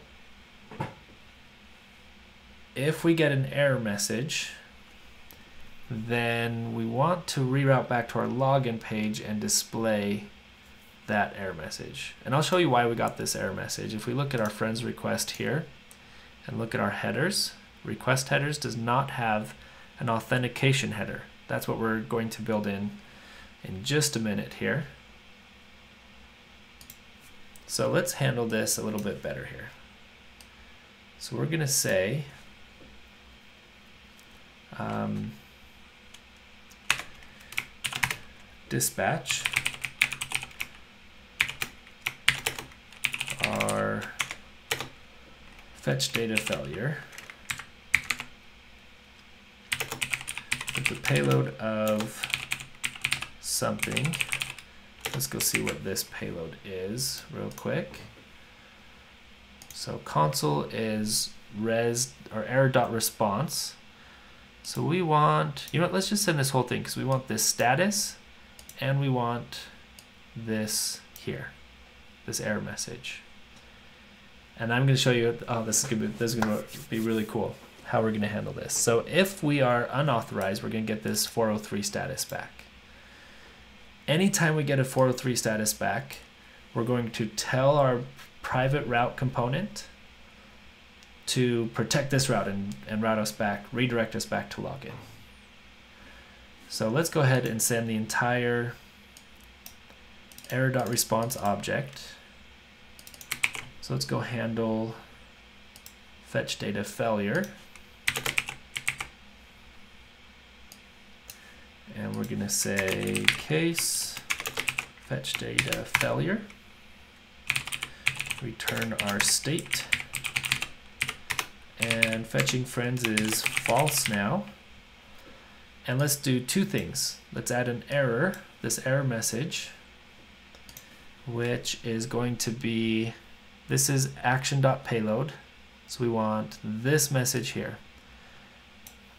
if we get an error message, then we want to reroute back to our login page and display that error message. And I'll show you why we got this error message. If we look at our friends request here and look at our headers, request headers does not have an authentication header. That's what we're going to build in just a minute here. So let's handle this a little bit better here. So we're going to say dispatch our fetch data failure with the payload of something. Let's go see what this payload is real quick. So console is res or error.response. So we want, you know what, let's just send this whole thing because we want this status and we want this here, this error message. And I'm going to show you, oh, this is going to be really cool how we're going to handle this. So if we are unauthorized, we're going to get this 403 status back. Anytime we get a 403 status back, we're going to tell our private route component to protect this route and route us back, redirect us back to login. So let's go ahead and send the entire error.response object. So let's go handle fetch data failure. And we're going to say case fetch data failure. Return our state. And fetching friends is false now. And let's do two things. Let's add an error, this error message, which is going to be, this is action.payload. So we want this message here,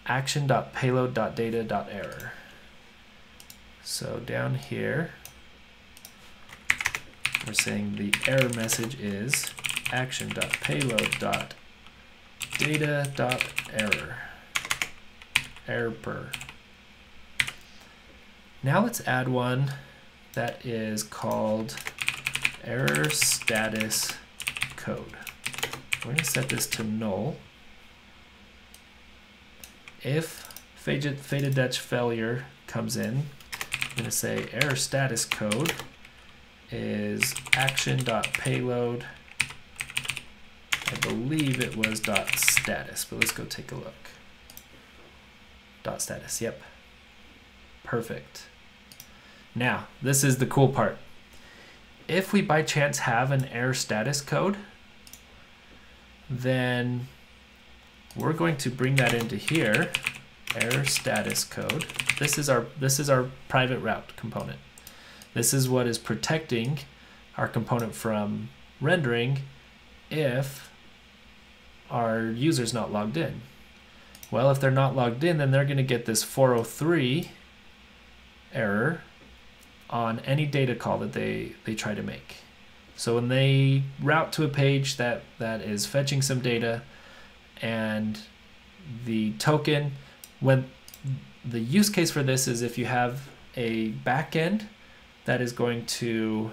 action.payload.data.error. So down here, we're saying the error message is action.payload.data.error. Error. Now let's add one that is called error status code. We're going to set this to null. If faded Dutch failure comes in, I'm going to say error status code is action.payload. I believe it was .status, but let's go take a look. .status, yep. Perfect. Now, this is the cool part. If we by chance have an error status code, then we're going to bring that into here, error status code. This is our private route component. This is what is protecting our component from rendering if our user's not logged in. Well, if they're not logged in, then they're going to get this 403 error on any data call that they try to make. So when they route to a page that is fetching some data, and the token, when the use case for this is if you have a backend that is going to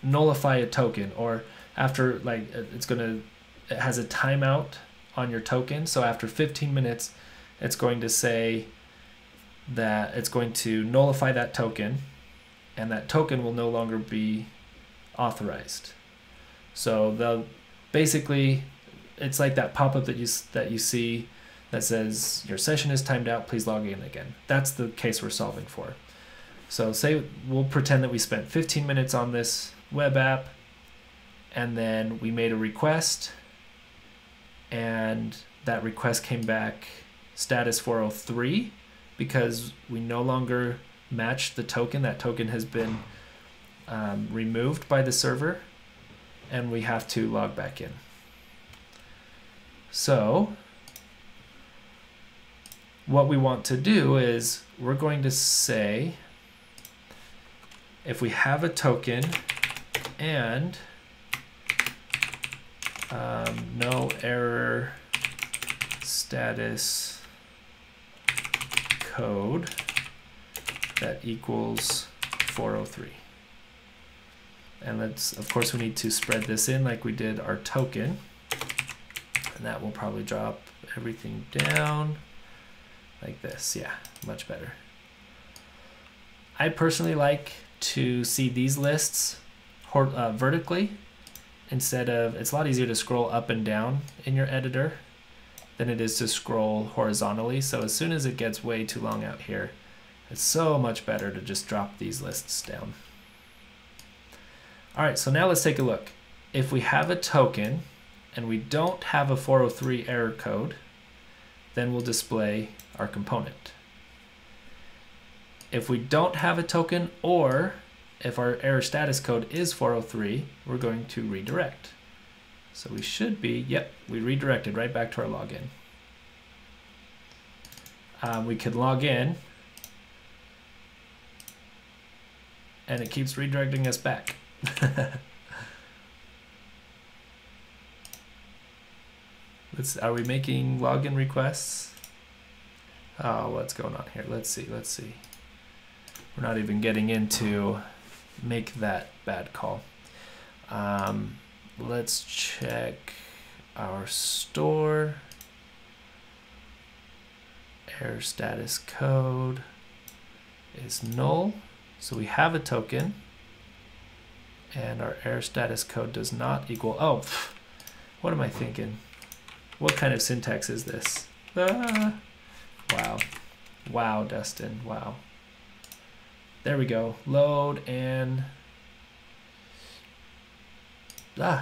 nullify a token, or after, like, it has a timeout on your token. So after 15 minutes, it's going to say that it's going to nullify that token, and that token will no longer be authorized. So they'll basically, it's like that pop-up that you see that says your session is timed out, please log in again. That's the case we're solving for. So say we'll pretend that we spent 15 minutes on this web app, and then we made a request, and that request came back status 403 because we no longer match the token. That token has been removed by the server, and we have to log back in. So what we want to do is we're going to say if we have a token and no error status code that equals 403. And of course we need to spread this in like we did our token, and that will probably drop everything down like this. Yeah, much better. I personally like to see these lists vertically instead of, it's a lot easier to scroll up and down in your editor than it is to scroll horizontally. So as soon as it gets way too long out here, it's so much better to just drop these lists down. All right, so now let's take a look. If we have a token and we don't have a 403 error code, then we'll display our component. If we don't have a token, or if our error status code is 403, we're going to redirect. So we should be, yep, we redirected right back to our login. We could log in, and it keeps redirecting us back. Are we making login requests? Oh, what's going on here? Let's see. We're not even getting into make that bad call. Let's check our store. Error status code is null. So we have a token, and our error status code does not equal, oh, what am I thinking? What kind of syntax is this? Wow. Wow, Dustin, wow. There we go, load and,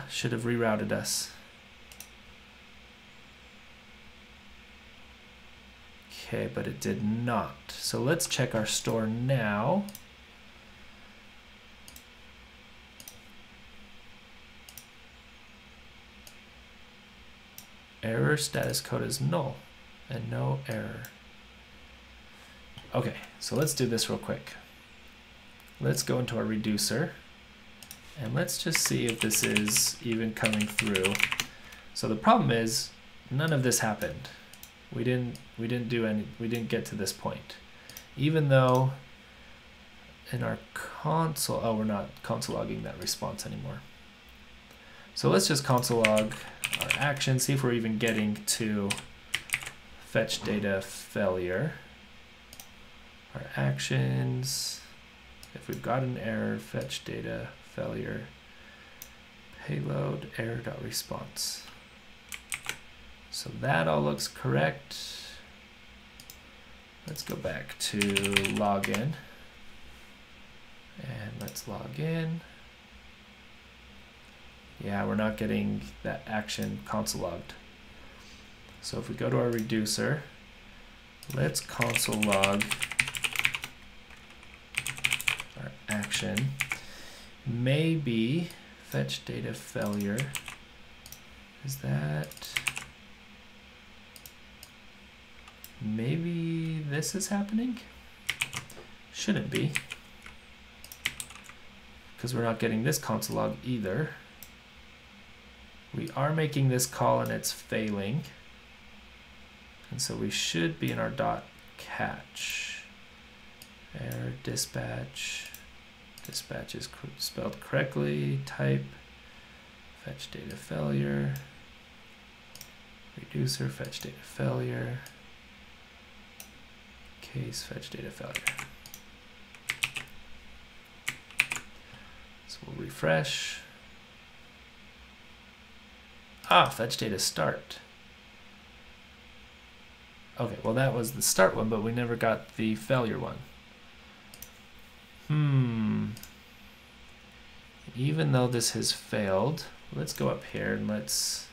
should have rerouted us. Okay, but it did not. So let's check our store now. Error status code is null and no error. Okay, so let's do this real quick. Let's go into our reducer and let's just see if this is even coming through. So the problem is none of this happened. We didn't get to this point. Even though in our console, oh, we're not console logging that response anymore. So let's just console log our action, see if we're even getting to fetch data failure. Our actions, if we've got an error, fetch data failure, payload error.response. So that all looks correct. Let's go back to login and let's log in. Yeah, we're not getting that action console logged. So if we go to our reducer, let's console log our action. Maybe fetch data failure. Is that, maybe this is happening? Shouldn't be. because we're not getting this console log either. We are making this call and it's failing. And so we should be in our dot catch. Error dispatch. Dispatch is spelled correctly. Type. Fetch data failure. Reducer, fetch data failure. Case, fetch data failure. So we'll refresh. Ah, fetch data start. Okay, well that was the start one, but we never got the failure one. Even though this has failed, let's go up here and let's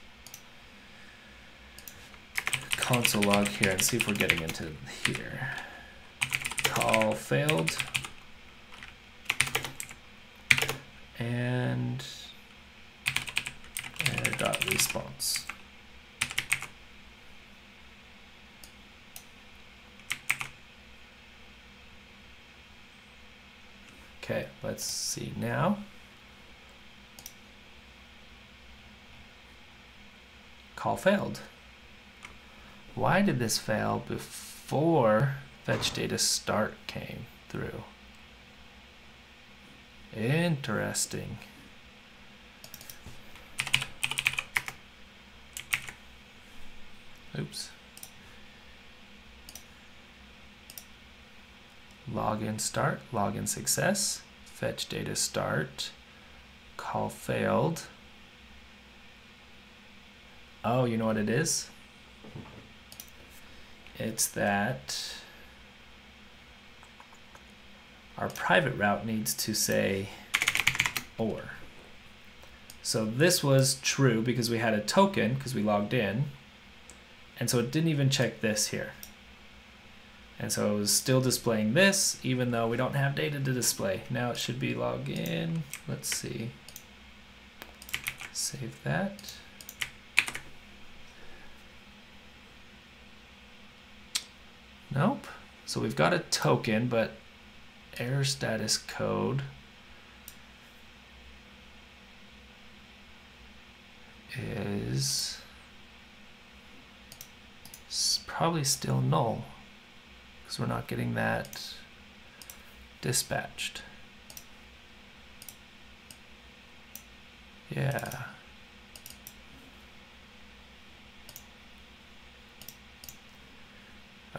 console log here and see if we're getting into here. Call failed. And error.response. Okay, let's see now. Call failed. Why did this fail before fetch data start came through? Interesting. Oops. Login start, login success, fetch data start, call failed. Oh, you know what it is? It's that our private route needs to say or. So this was true because we had a token because we logged in. And so it didn't even check this here. And so it was still displaying this even though we don't have data to display. Now it should be log in. Let's see. Save that. Nope. So we've got a token, but error status code is probably still null because we're not getting that dispatched. Yeah.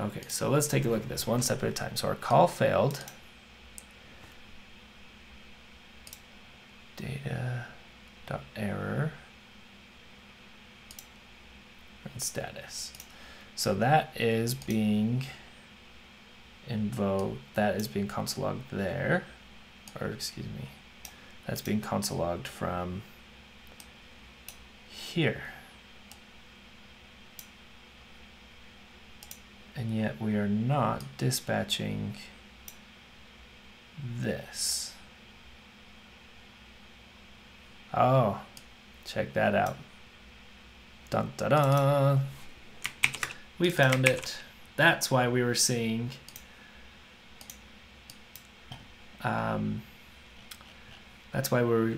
Okay, so let's take a look at this one step at a time. So our call failed. Data.error and status. So that is being invoked, that is being console logged there, or excuse me, that's being console logged from here. And yet we are not dispatching this. Oh, check that out. Dun dun dun. We found it. That's why we were seeing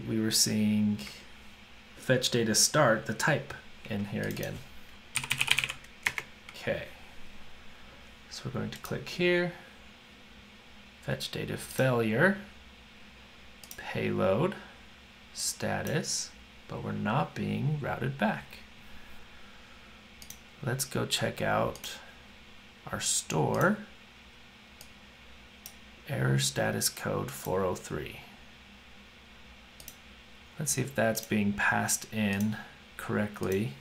we were seeing fetch data start, the type in here again. Okay. So we're going to click here, fetch data failure, payload, status, but we're not being routed back. Let's go check out our store, error status code 403. Let's see if that's being passed in correctly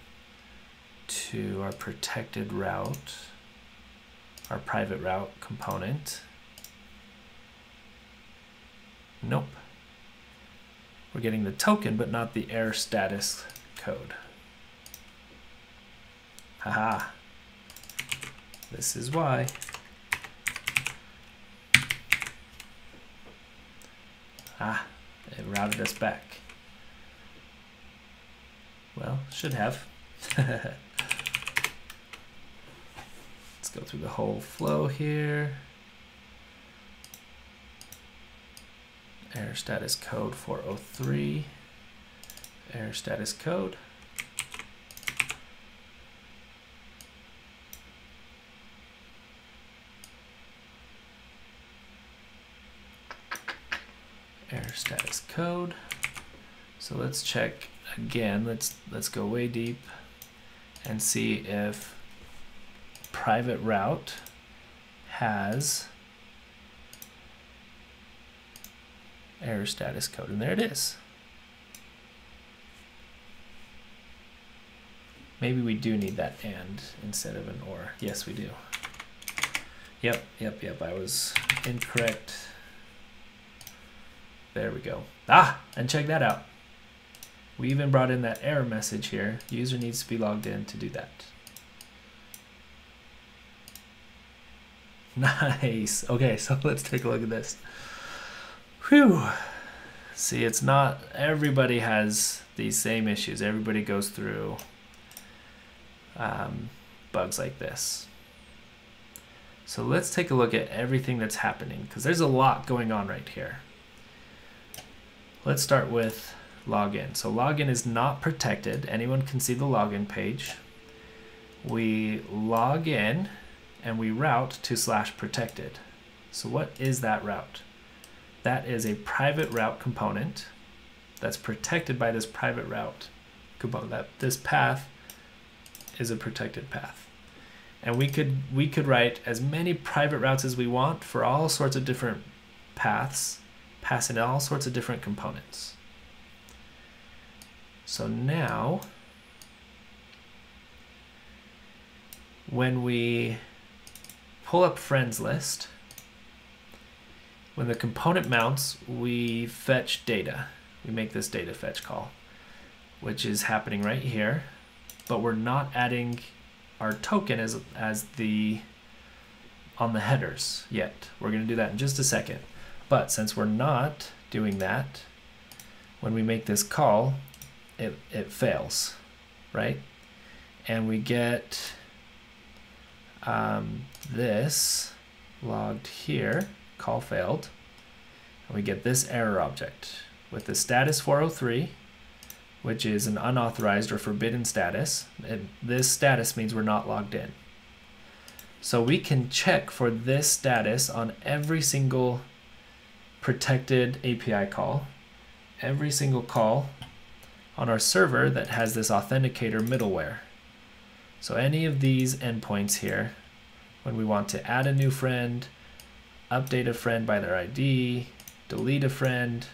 to our protected route, our private route component. Nope. We're getting the token, but not the error status code. Haha. This is why. Ah, it routed us back. Well, should have. Let's go through the whole flow here. error status code 403, error status code. Error status code. So let's check again. Let's go way deep and see if private route has error status code, and there it is. Maybe we do need that and instead of an or. Yes, we do. Yep, I was incorrect. There we go. Ah, and check that out. We even brought in that error message here. User needs to be logged in to do that. Nice. Okay, so let's take a look at this. Whew. See, it's not, everybody has these same issues. Everybody goes through bugs like this. So let's take a look at everything that's happening, because there's a lot going on right here. Let's start with login. So login is not protected. Anyone can see the login page. We log in and we route to /protected. So what is that route? That is a private route component that's protected by this private route component. That this path is a protected path. And we could write as many private routes as we want for all sorts of different paths, passing all sorts of different components. So now, when we pull up friends list, when the component mounts, we fetch data. We make this data fetch call, which is happening right here, but we're not adding our token as the on the headers yet. We're going to do that in just a second. But since we're not doing that, when we make this call, it fails, right? And we get this logged here, call failed, and we get this error object with the status 403, which is an unauthorized or forbidden status. And this status means we're not logged in. So we can check for this status on every single protected API call, every single call on our server that has this authenticator middleware. So any of these endpoints here, when we want to add a new friend, update a friend by their ID, delete a friend,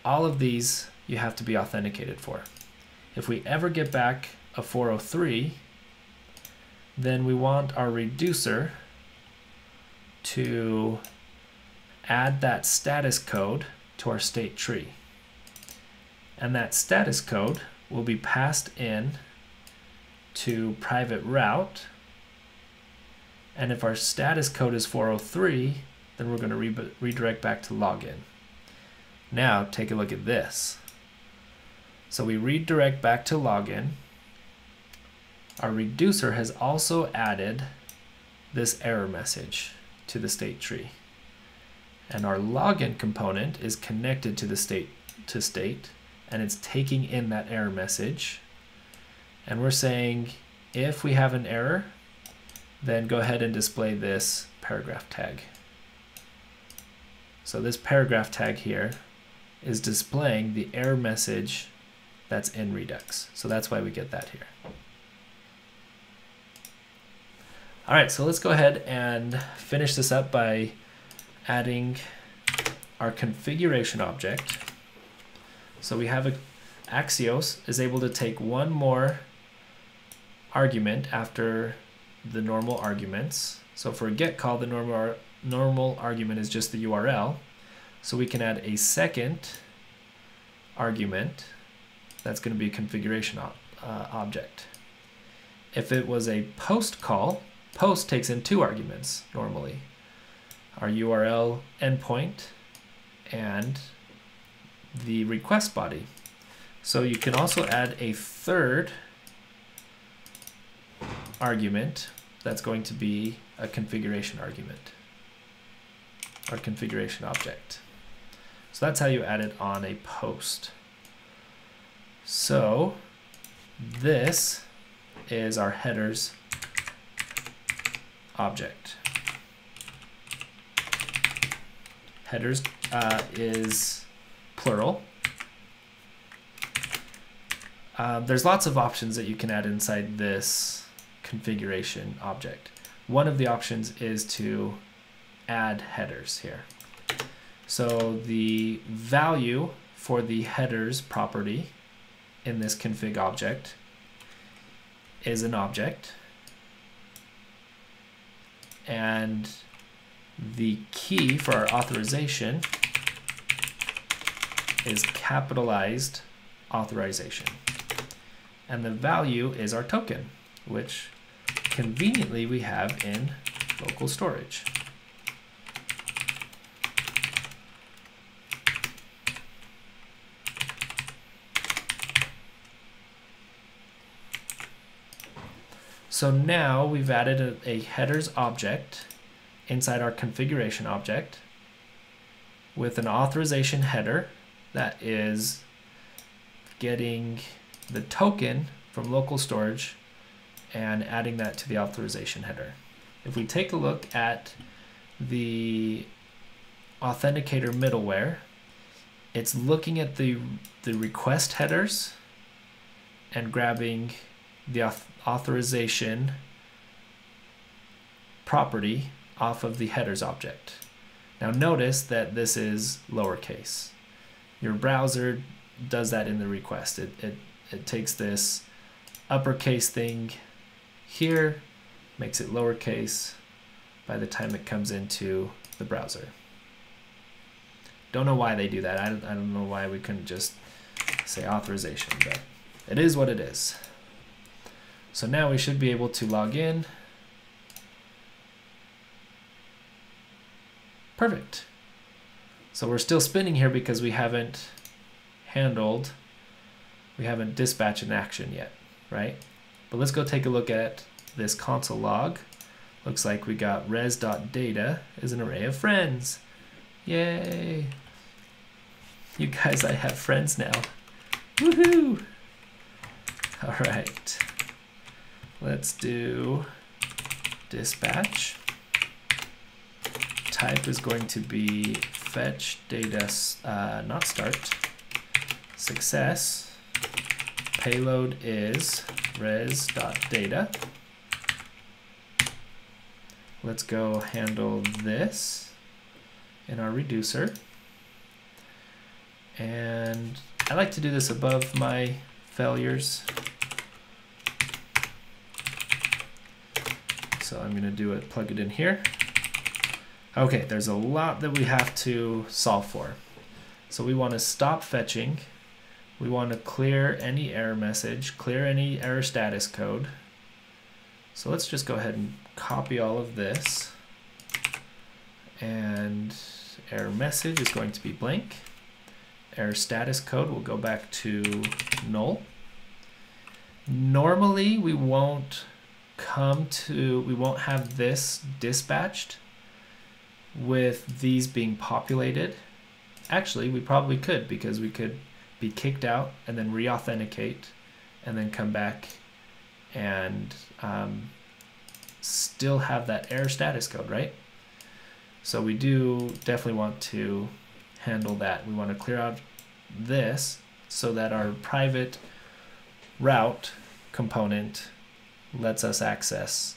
all of these you have to be authenticated for. If we ever get back a 403, then we want our reducer to add that status code to our state tree. And that status code will be passed in to private route. And if our status code is 403, then we're going to redirect back to login. Now take a look at this. So we redirect back to login. Our reducer has also added this error message to the state tree. And our login component is connected to the state, and it's taking in that error message. And we're saying if we have an error, then go ahead and display this paragraph tag. So this paragraph tag here is displaying the error message that's in Redux. So that's why we get that here. All right, so let's go ahead and finish this up by adding our configuration object. So we have Axios is able to take one more argument after the normal arguments. So for a get call, the normal argument is just the URL. So we can add a second argument that's going to be a configuration object. If it was a post call, post takes in two arguments normally, our URL endpoint and the request body. So you can also add a third argument that's going to be a configuration argument or configuration object. So that's how you add it on a post. So this is our headers object. Headers is plural. There's lots of options that you can add inside this configuration object. One of the options is to add headers here. So the value for the headers property in this config object is an object, and the key for our authorization is capitalized authorization, and the value is our token, which conveniently we have in local storage. So now we've added a headers object inside our configuration object with an authorization header that is getting the token from local storage and adding that to the authorization header. If we take a look at the authenticator middleware, it's looking at the request headers and grabbing the authorization property off of the headers object. Now notice that this is lowercase. Your browser does that in the request. It takes this uppercase thing here, makes it lowercase by the time it comes into the browser. Don't know why they do that. I don't know why we couldn't just say authorization, but it is what it is. So now we should be able to log in. Perfect. So we're still spinning here because we haven't dispatched an action yet, right? But let's go take a look at this console log. Looks like we got res.data is an array of friends. Yay! You guys, I have friends now. Woohoo! All right. Let's do dispatch. Type is going to be fetch data, not start. Success. Payload is res.data. Let's go handle this in our reducer. And I like to do this above my failures. So I'm going to do it, plug it in here. Okay, there's a lot that we have to solve for. So we want to stop fetching. We want to clear any error message, clear any error status code. So let's just go ahead and copy all of this. And error message is going to be blank. Error status code will go back to null. Normally we won't have this dispatched with these being populated. Actually, we probably could, because we could be kicked out and then re-authenticate and then come back and still have that error status code, right? So we do definitely want to handle that. We want to clear out this so that our private route component lets us access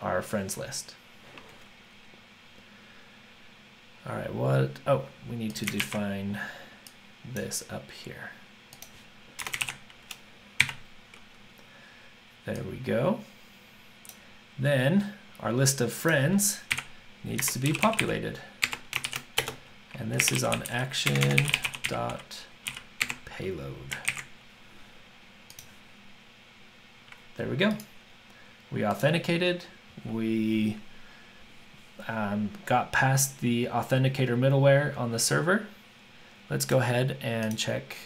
our friends list. All right, we need to define this up here. There we go. Then our list of friends needs to be populated. And this is on action.payload. There we go. We authenticated. We got past the authenticator middleware on the server. Let's go ahead and check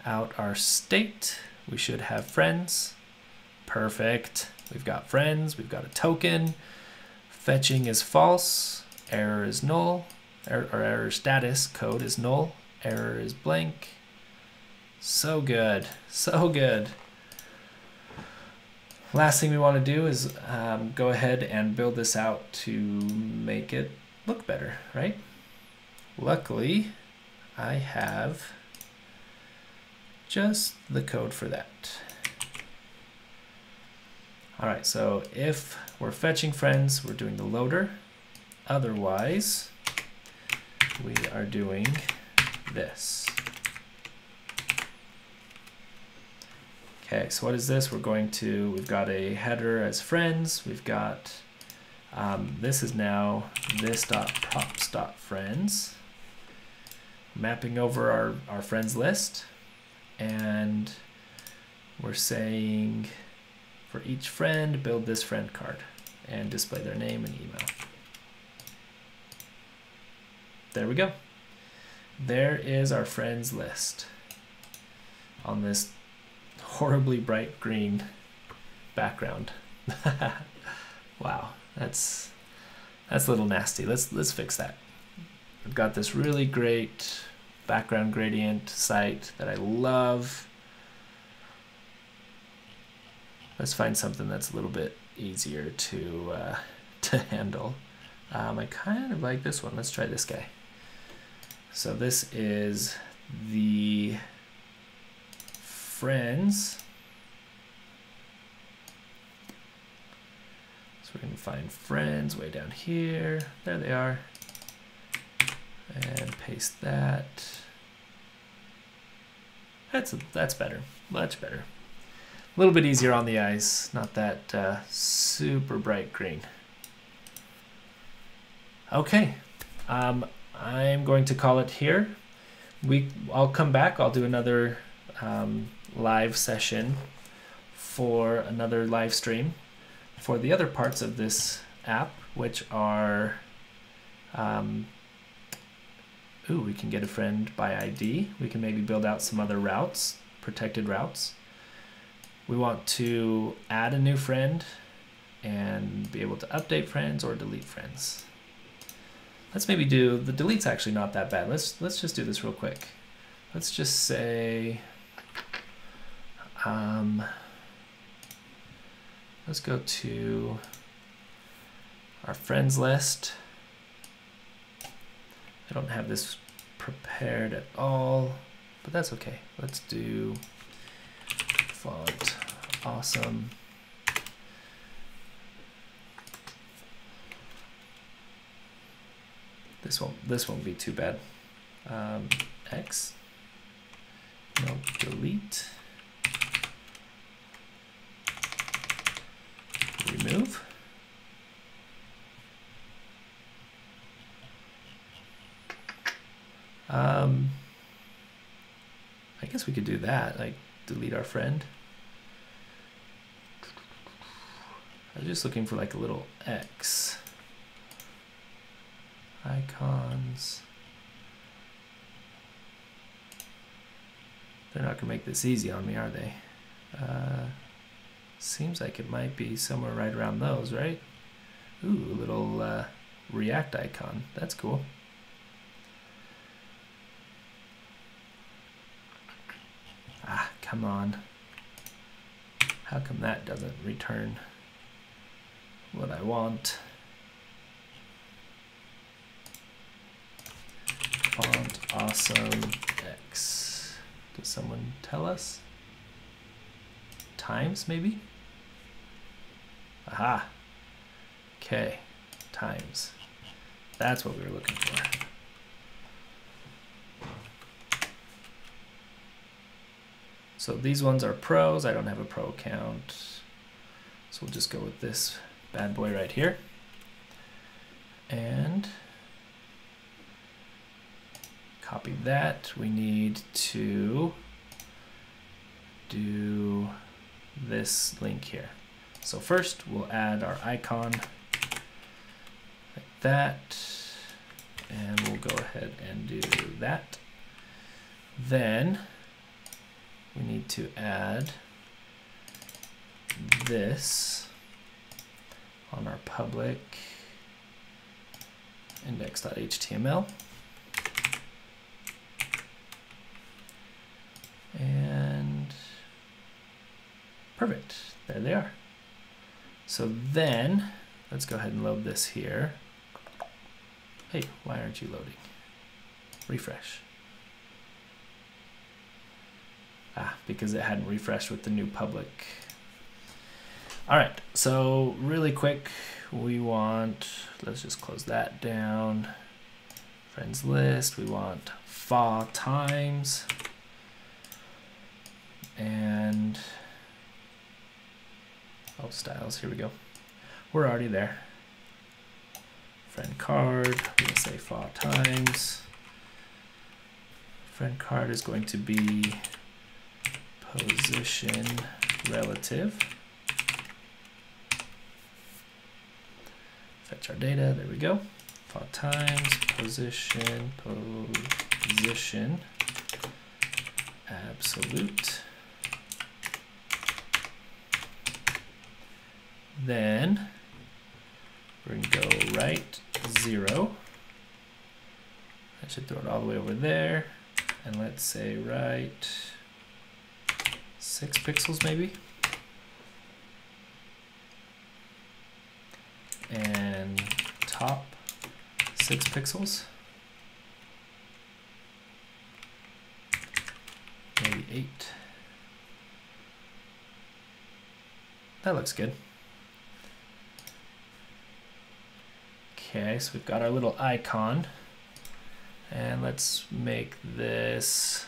out our state. We should have friends. Perfect. We've got friends. We've got a token. Fetching is false. Error is null. Our error status code is null. Error is blank. So good, so good. Last thing we want to do is go ahead and build this out to make it look better, right? Luckily, I have just the code for that. All right, so if we're fetching friends, we're doing the loader. Otherwise, we are doing this. Okay, so what is this? We've got a header as friends. We've got, this is now this.props.friends, mapping over our friends list. And we're saying for each friend, build this friend card and display their name and email. There we go. There is our friends list on this horribly bright green background. Wow, that's a little nasty. Let's fix that. I've got this really great background gradient site that I love. Let's find something that's a little bit easier to handle. I kind of like this one. Let's try this guy. So this is the friends. So we're going to find friends way down here. There they are. And paste that. That's better. Much better. A little bit easier on the eyes. Not that super bright green. Okay. I'm going to call it here. I'll come back. I'll do another live session for another live stream for the other parts of this app, which are we can get a friend by ID. We can maybe build out some other routes, protected routes. We want to add a new friend and be able to update friends or delete friends. Let's maybe do, the delete's actually not that bad. Let's just do this real quick. Let's just say, let's go to our friends list. I don't have this prepared at all, but that's okay. Let's do font awesome. This won't be too bad. X. No, delete. Remove. I guess we could do that, like delete our friend. I was just looking for like a little X. Icons. They're not gonna make this easy on me, are they? Seems like it might be somewhere right around those, right? Ooh, a little React icon. That's cool. Ah, come on. How come that doesn't return what I want? Font awesome X. Does someone tell us? Times maybe? Aha. Okay. Times. That's what we were looking for. So these ones are pros. I don't have a pro account. So we'll just go with this bad boy right here. And copy that. We need to do this link here. So first we'll add our icon like that. And we'll go ahead and do that. Then we need to add this on our public index.html. And perfect, there they are. So then, let's go ahead and load this here. Hey, why aren't you loading? Refresh. Because it hadn't refreshed with the new public. All right, so really quick, we want, let's just close that down. Friends list, we want fa times. And, oh, styles, here we go. We're already there. Friend card, we're gonna say fa times. Friend card is going to be position relative. Fetch our data, there we go. Fa times position absolute. Then we're going to go right 0. I should throw it all the way over there. And let's say right 6 pixels maybe. And top 6 pixels. Maybe 8. That looks good. Okay, so we've got our little icon. And let's make this,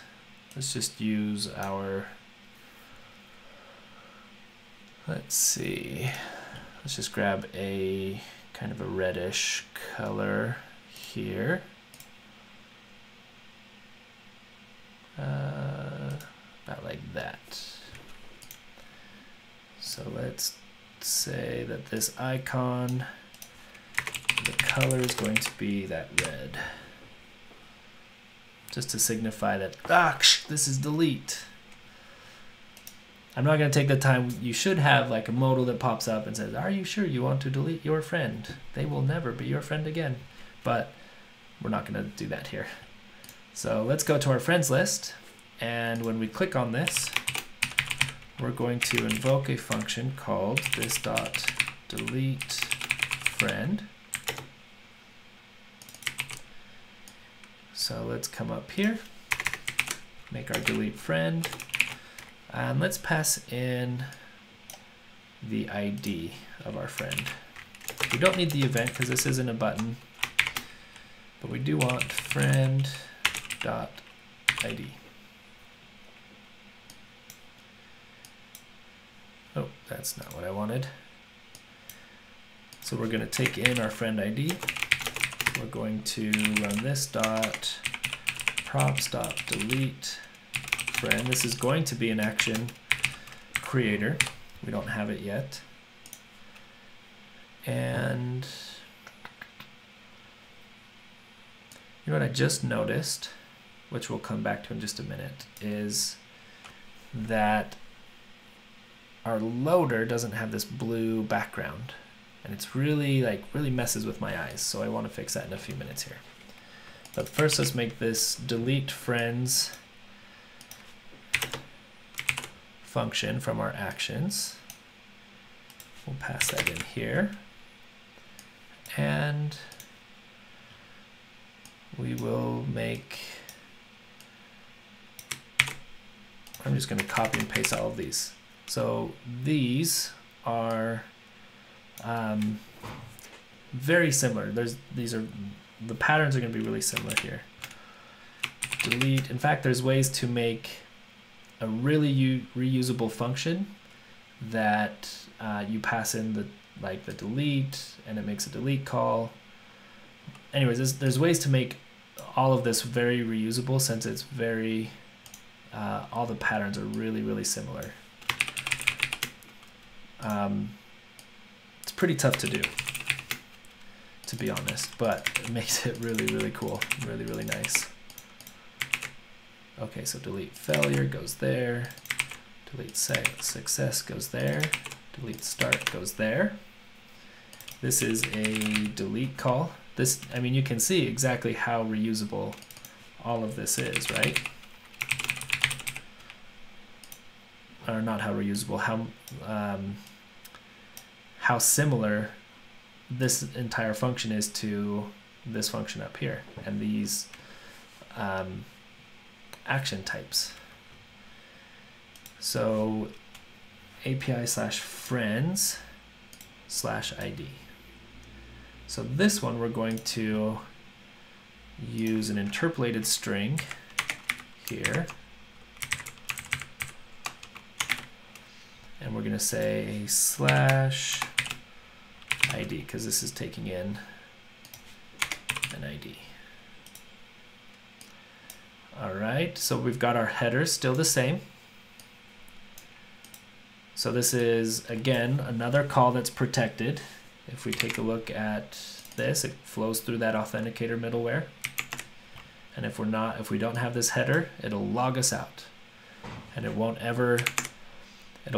let's just use our, let's see, let's just grab a kind of a reddish color here. About like that. So let's say that this icon, the color is going to be that red. Just to signify that, this is delete. I'm not going to take the time. You should have like a modal that pops up and says, are you sure you want to delete your friend? They will never be your friend again. But we're not going to do that here. So let's go to our friends list. And when we click on this, we're going to invoke a function called this.deleteFriend. So let's come up here, make our delete friend, and let's pass in the ID of our friend. We don't need the event because this isn't a button, but we do want friend.id. Oh, that's not what I wanted. So we're going to take in our friend ID. We're going to run this dot props.delete friend. This is going to be an action creator. We don't have it yet. And you know what I just noticed, which we'll come back to in just a minute, is that our loader doesn't have this blue background. And it's really messes with my eyes, so I want to fix that in a few minutes here. But first, let's make this delete friends function from our actions. We'll pass that in here. And we will make, I'm just going to copy and paste all of these. So these are very similar. The patterns are going to be really similar here. Delete. In fact, there's ways to make a really reusable function that you pass in the delete, and it makes a delete call. Anyways, there's ways to make all of this very reusable, since it's very all the patterns are really similar. It's pretty tough to do, to be honest, but it makes it really cool, really nice. Okay, so delete failure goes there, delete success goes there, delete start goes there. This is a delete call, this, I mean, you can see exactly how reusable all of this is, right? Or not how reusable, how similar this entire function is to this function up here and these action types. So API/friends/ID. So this one we're going to use an interpolated string here. And we're going to say /ID because this is taking in an ID. All right, so we've got our headers still the same. So this is, again, another call that's protected. If we take a look at this, it flows through that authenticator middleware. And if we don't have this header, it'll log us out. And it'll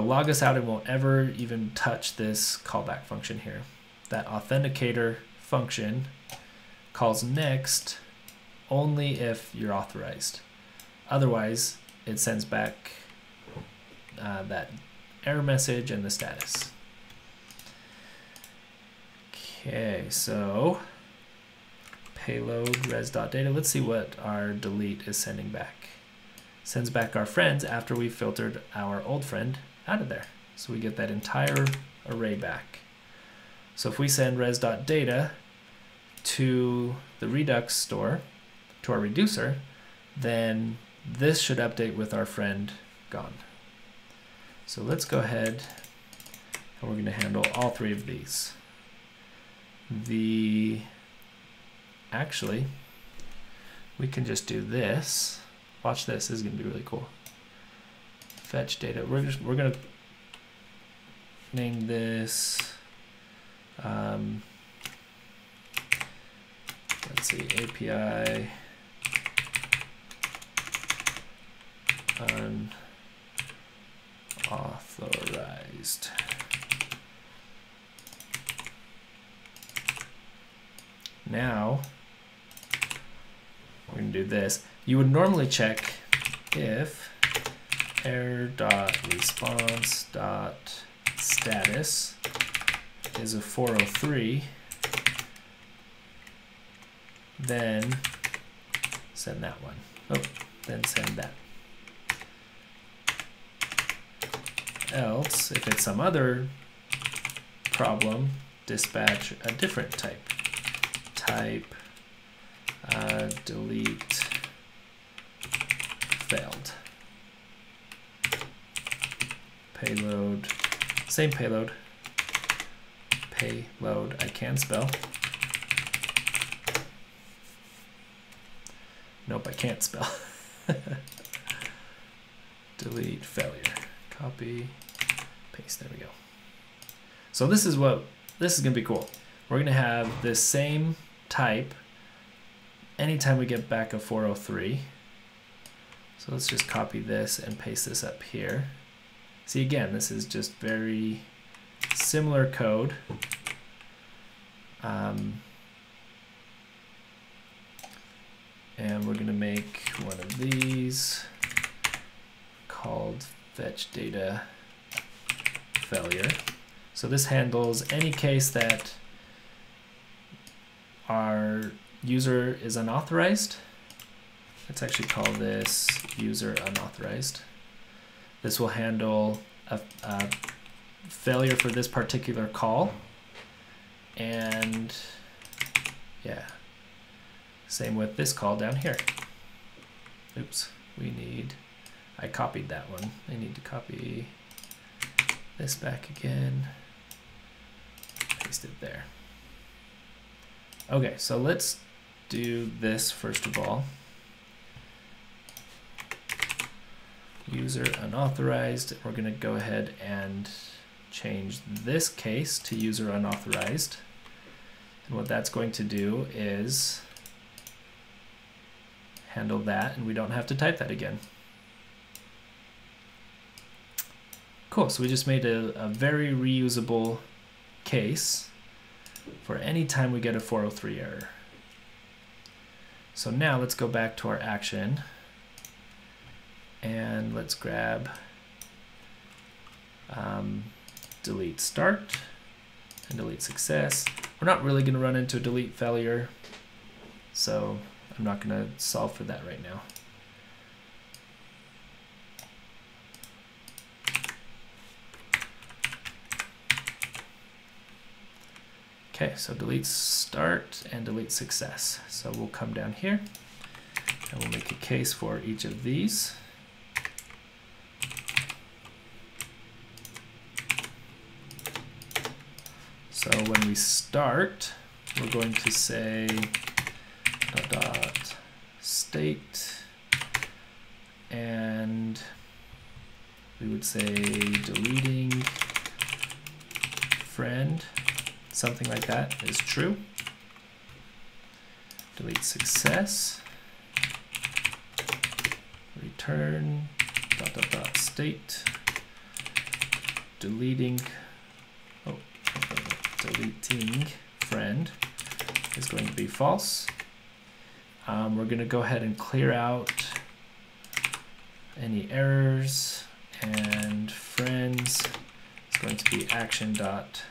log us out and won't ever even touch this callback function here. That authenticator function calls next only if you're authorized. Otherwise, it sends back that error message and the status. Okay, so payload res.data. Let's see what our delete is sending back. Sends back our friends after we filtered our old friend out of there. So we get that entire array back. So if we send res.data to the Redux store, to our reducer, then this should update with our friend gone. So let's go ahead and we're going to handle all three of these. Actually, we can just do this. Watch this. This is going to be really cool. Fetch data. We're going to name this. Let's see. API unauthorized. Now we're going to do this. You would normally check if error.response.status is a 403, then send that one. Oh, then send that. Else, if it's some other problem, dispatch a different type. Delete failed. Payload, same payload. Payload, I can spell. Nope, I can't spell. Delete failure. Copy, paste, there we go. So this is gonna be cool. We're gonna have this same type anytime we get back a 403. So let's just copy this and paste this up here. See, again, this is just very similar code. And we're going to make one of these called fetch data failure. So this handles any case that our user is unauthorized. Let's actually call this user unauthorized. This will handle a failure for this particular call. And yeah, same with this call down here. Oops, I copied that one. I need to copy this back again. Paste it there. Okay, so let's do this first of all. User unauthorized. We're going to go ahead and change this case to user unauthorized. And what that's going to do is handle that, and we don't have to type that again. Cool, so we just made a very reusable case for any time we get a 403 error. So now let's go back to our action and let's grab delete start and delete success. We're not really going to run into a delete failure, so I'm not going to solve for that right now. Okay, so delete start and delete success. So we'll come down here and we'll make a case for each of these. So when we start, we're going to say dot state, and we would say deleting friend, something like that is true. Delete success, return dot state, deleting friend is going to be false. We're going to go ahead and clear out any errors, and friends is going to be action.payload.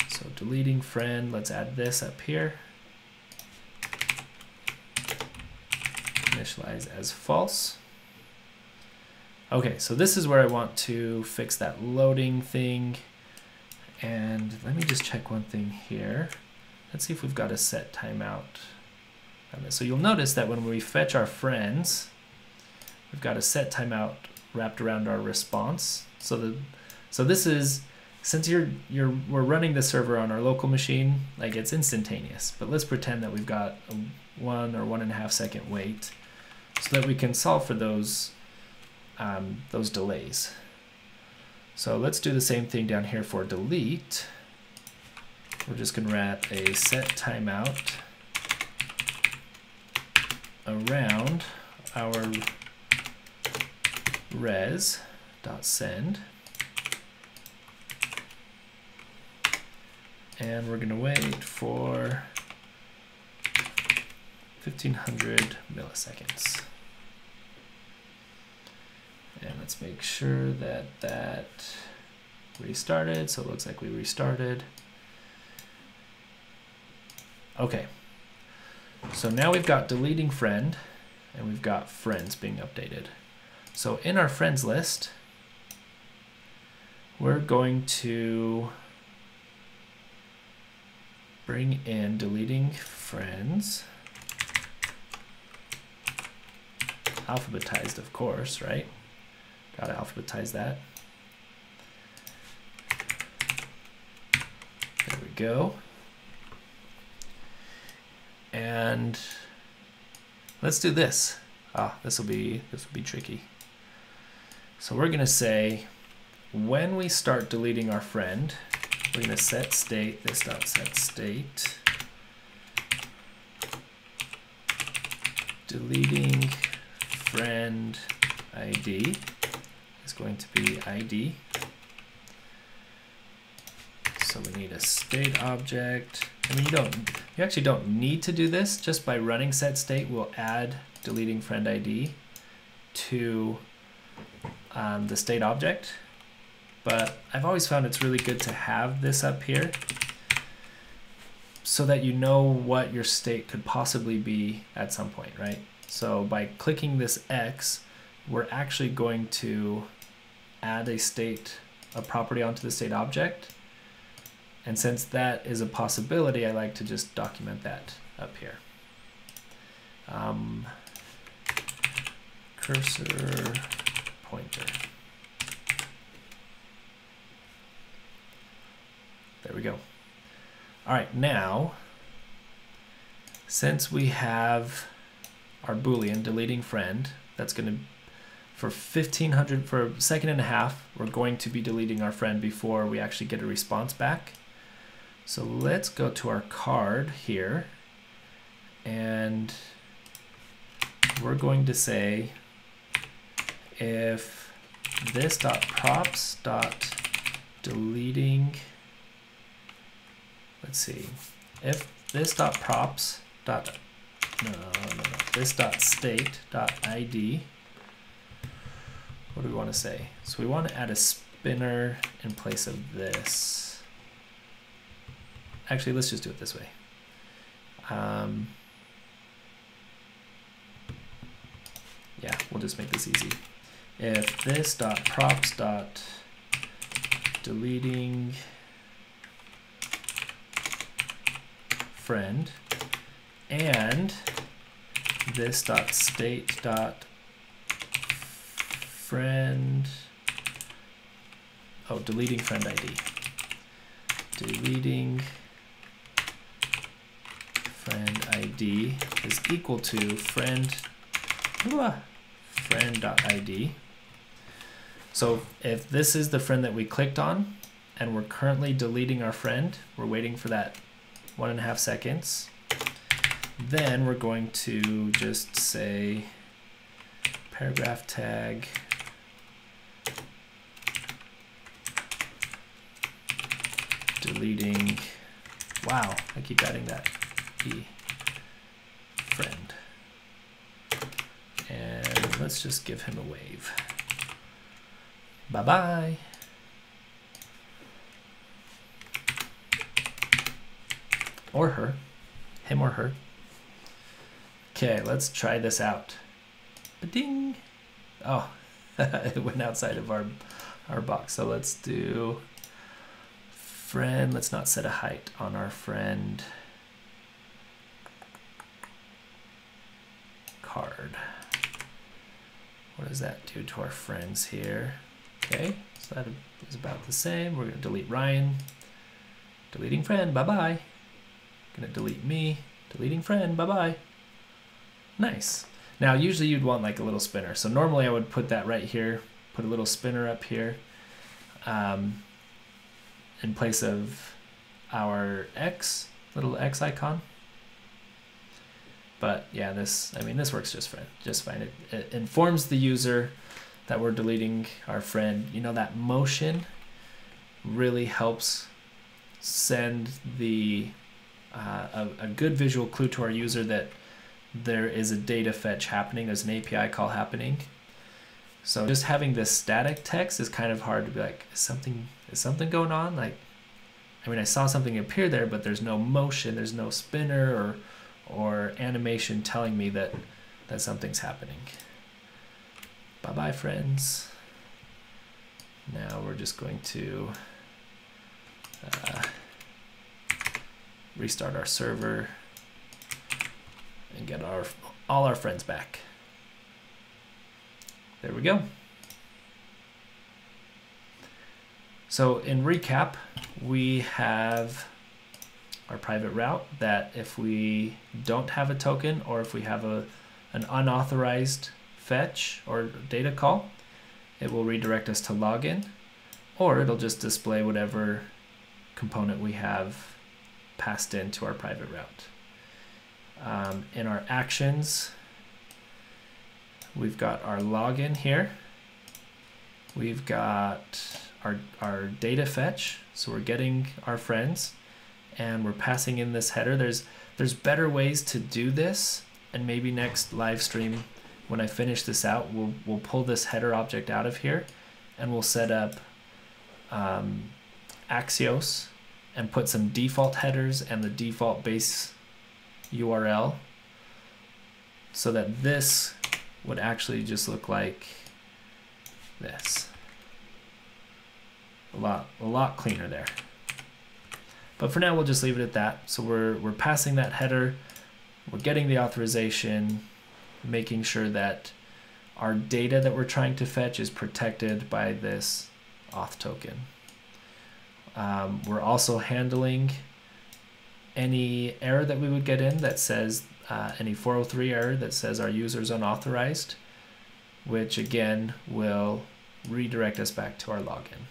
So deleting friend, let's add this up here. Initialize as false. Okay, so this is where I want to fix that loading thing. And let me just check one thing here. Let's see if we've got a set timeout. So you'll notice that when we fetch our friends, we've got a set timeout wrapped around our response. So this is, since we're running the server on our local machine, like it's instantaneous. But let's pretend that we've got a 1 or 1.5 second wait, so that we can solve for those delays. So let's do the same thing down here for delete. We're just going to wrap a set timeout around our res.send, and we're going to wait for 1500 milliseconds. And let's make sure that that restarted. So it looks like we restarted. Okay. So now we've got deleting friend and we've got friends being updated. So in our friends list, we're going to bring in deleting friends, alphabetized, of course, right? Gotta alphabetize that. There we go. And let's do this. This will be tricky. So we're gonna say when we start deleting our friend, we're gonna set state this.set state deleting friend ID is going to be ID. So we need a state object. I mean, you actually don't need to do this. Just by running set state, we'll add deleting friend ID to the state object. But I've always found it's really good to have this up here so that you know what your state could possibly be at some point, right? So by clicking this X, we're actually going to add a property onto the state object. And since that is a possibility, I like to just document that up here. Cursor pointer. There we go. All right, now, since we have our Boolean deleting friend, that's going to, for a second and a half, we're going to be deleting our friend before we actually get a response back. So let's go to our card here, and we're going to say if this dot props dot deleting, let's see, if this dot props dot, this dot state dot id, what do we want to say? So we want to add a spinner in place of this. Actually, let's just do it this way. Yeah, we'll just make this easy. If this dot props dot deleting friend and this dot state dot friend, oh, deleting friend ID, deleting friend ID is equal to friend friend.id. So if this is the friend that we clicked on and we're currently deleting our friend, we're waiting for that 1.5 seconds, then we're going to just say paragraph tag deleting, wow, I keep adding that E, friend. And let's just give him a wave. Bye-bye. Or her, him or her. Okay, let's try this out. Ba-ding. Oh, it went outside of our box. So let's do friend. Let's not set a height on our friend card. What does that do to our friends here? Okay, so that is about the same. We're going to delete Ryan. Deleting friend, bye-bye. Going to delete me. Deleting friend, bye-bye. Nice. Now, usually you'd want like a little spinner. So normally I would put that right here, put a little spinner up here in place of our X, little X icon. But yeah, this works just fine. It informs the user that we're deleting our friend. You know, that motion really helps send the a good visual clue to our user that there is a data fetch happening. There's an API call happening. So just having this static text is kind of hard to be like, is something going on? Like, I mean, I saw something appear there, but there's no motion, there's no spinner or animation telling me that something's happening. Bye-bye, friends. Now we're just going to restart our server and get all our friends back. There we go. So in recap, we have our private route that if we don't have a token or if we have an unauthorized fetch or data call, it will redirect us to login, or it'll just display whatever component we have passed into our private route. In our actions, we've got our login here. We've got our data fetch, so we're getting our friends and we're passing in this header. There's better ways to do this, and maybe next live stream when I finish this out, we'll pull this header object out of here and we'll set up Axios and put some default headers and the default base URL so that this would actually just look like this. A lot cleaner there. But for now, we'll just leave it at that. So we're passing that header, we're getting the authorization, making sure that our data that we're trying to fetch is protected by this auth token. We're also handling any error that we would get in that says, any 403 error that says our user is unauthorized, which again will redirect us back to our login.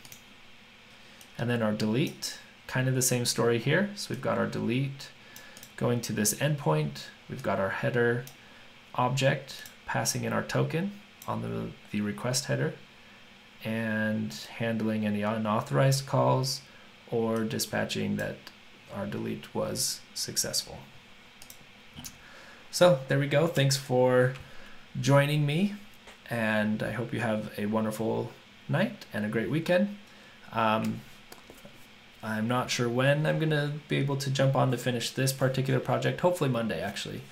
And then our delete, kind of the same story here. So we've got our delete going to this endpoint. We've got our header object passing in our token on the request header. and handling any unauthorized calls or dispatching that our delete was successful. So there we go. Thanks for joining me, and I hope you have a wonderful night and a great weekend. I'm not sure when I'm going to be able to jump on to finish this particular project. Hopefully Monday, actually.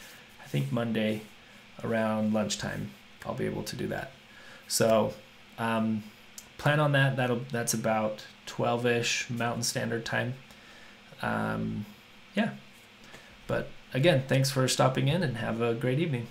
I think Monday around lunchtime I'll be able to do that. So plan on that. That's about 12-ish Mountain Standard Time. Yeah. But again, thanks for stopping in, and have a great evening.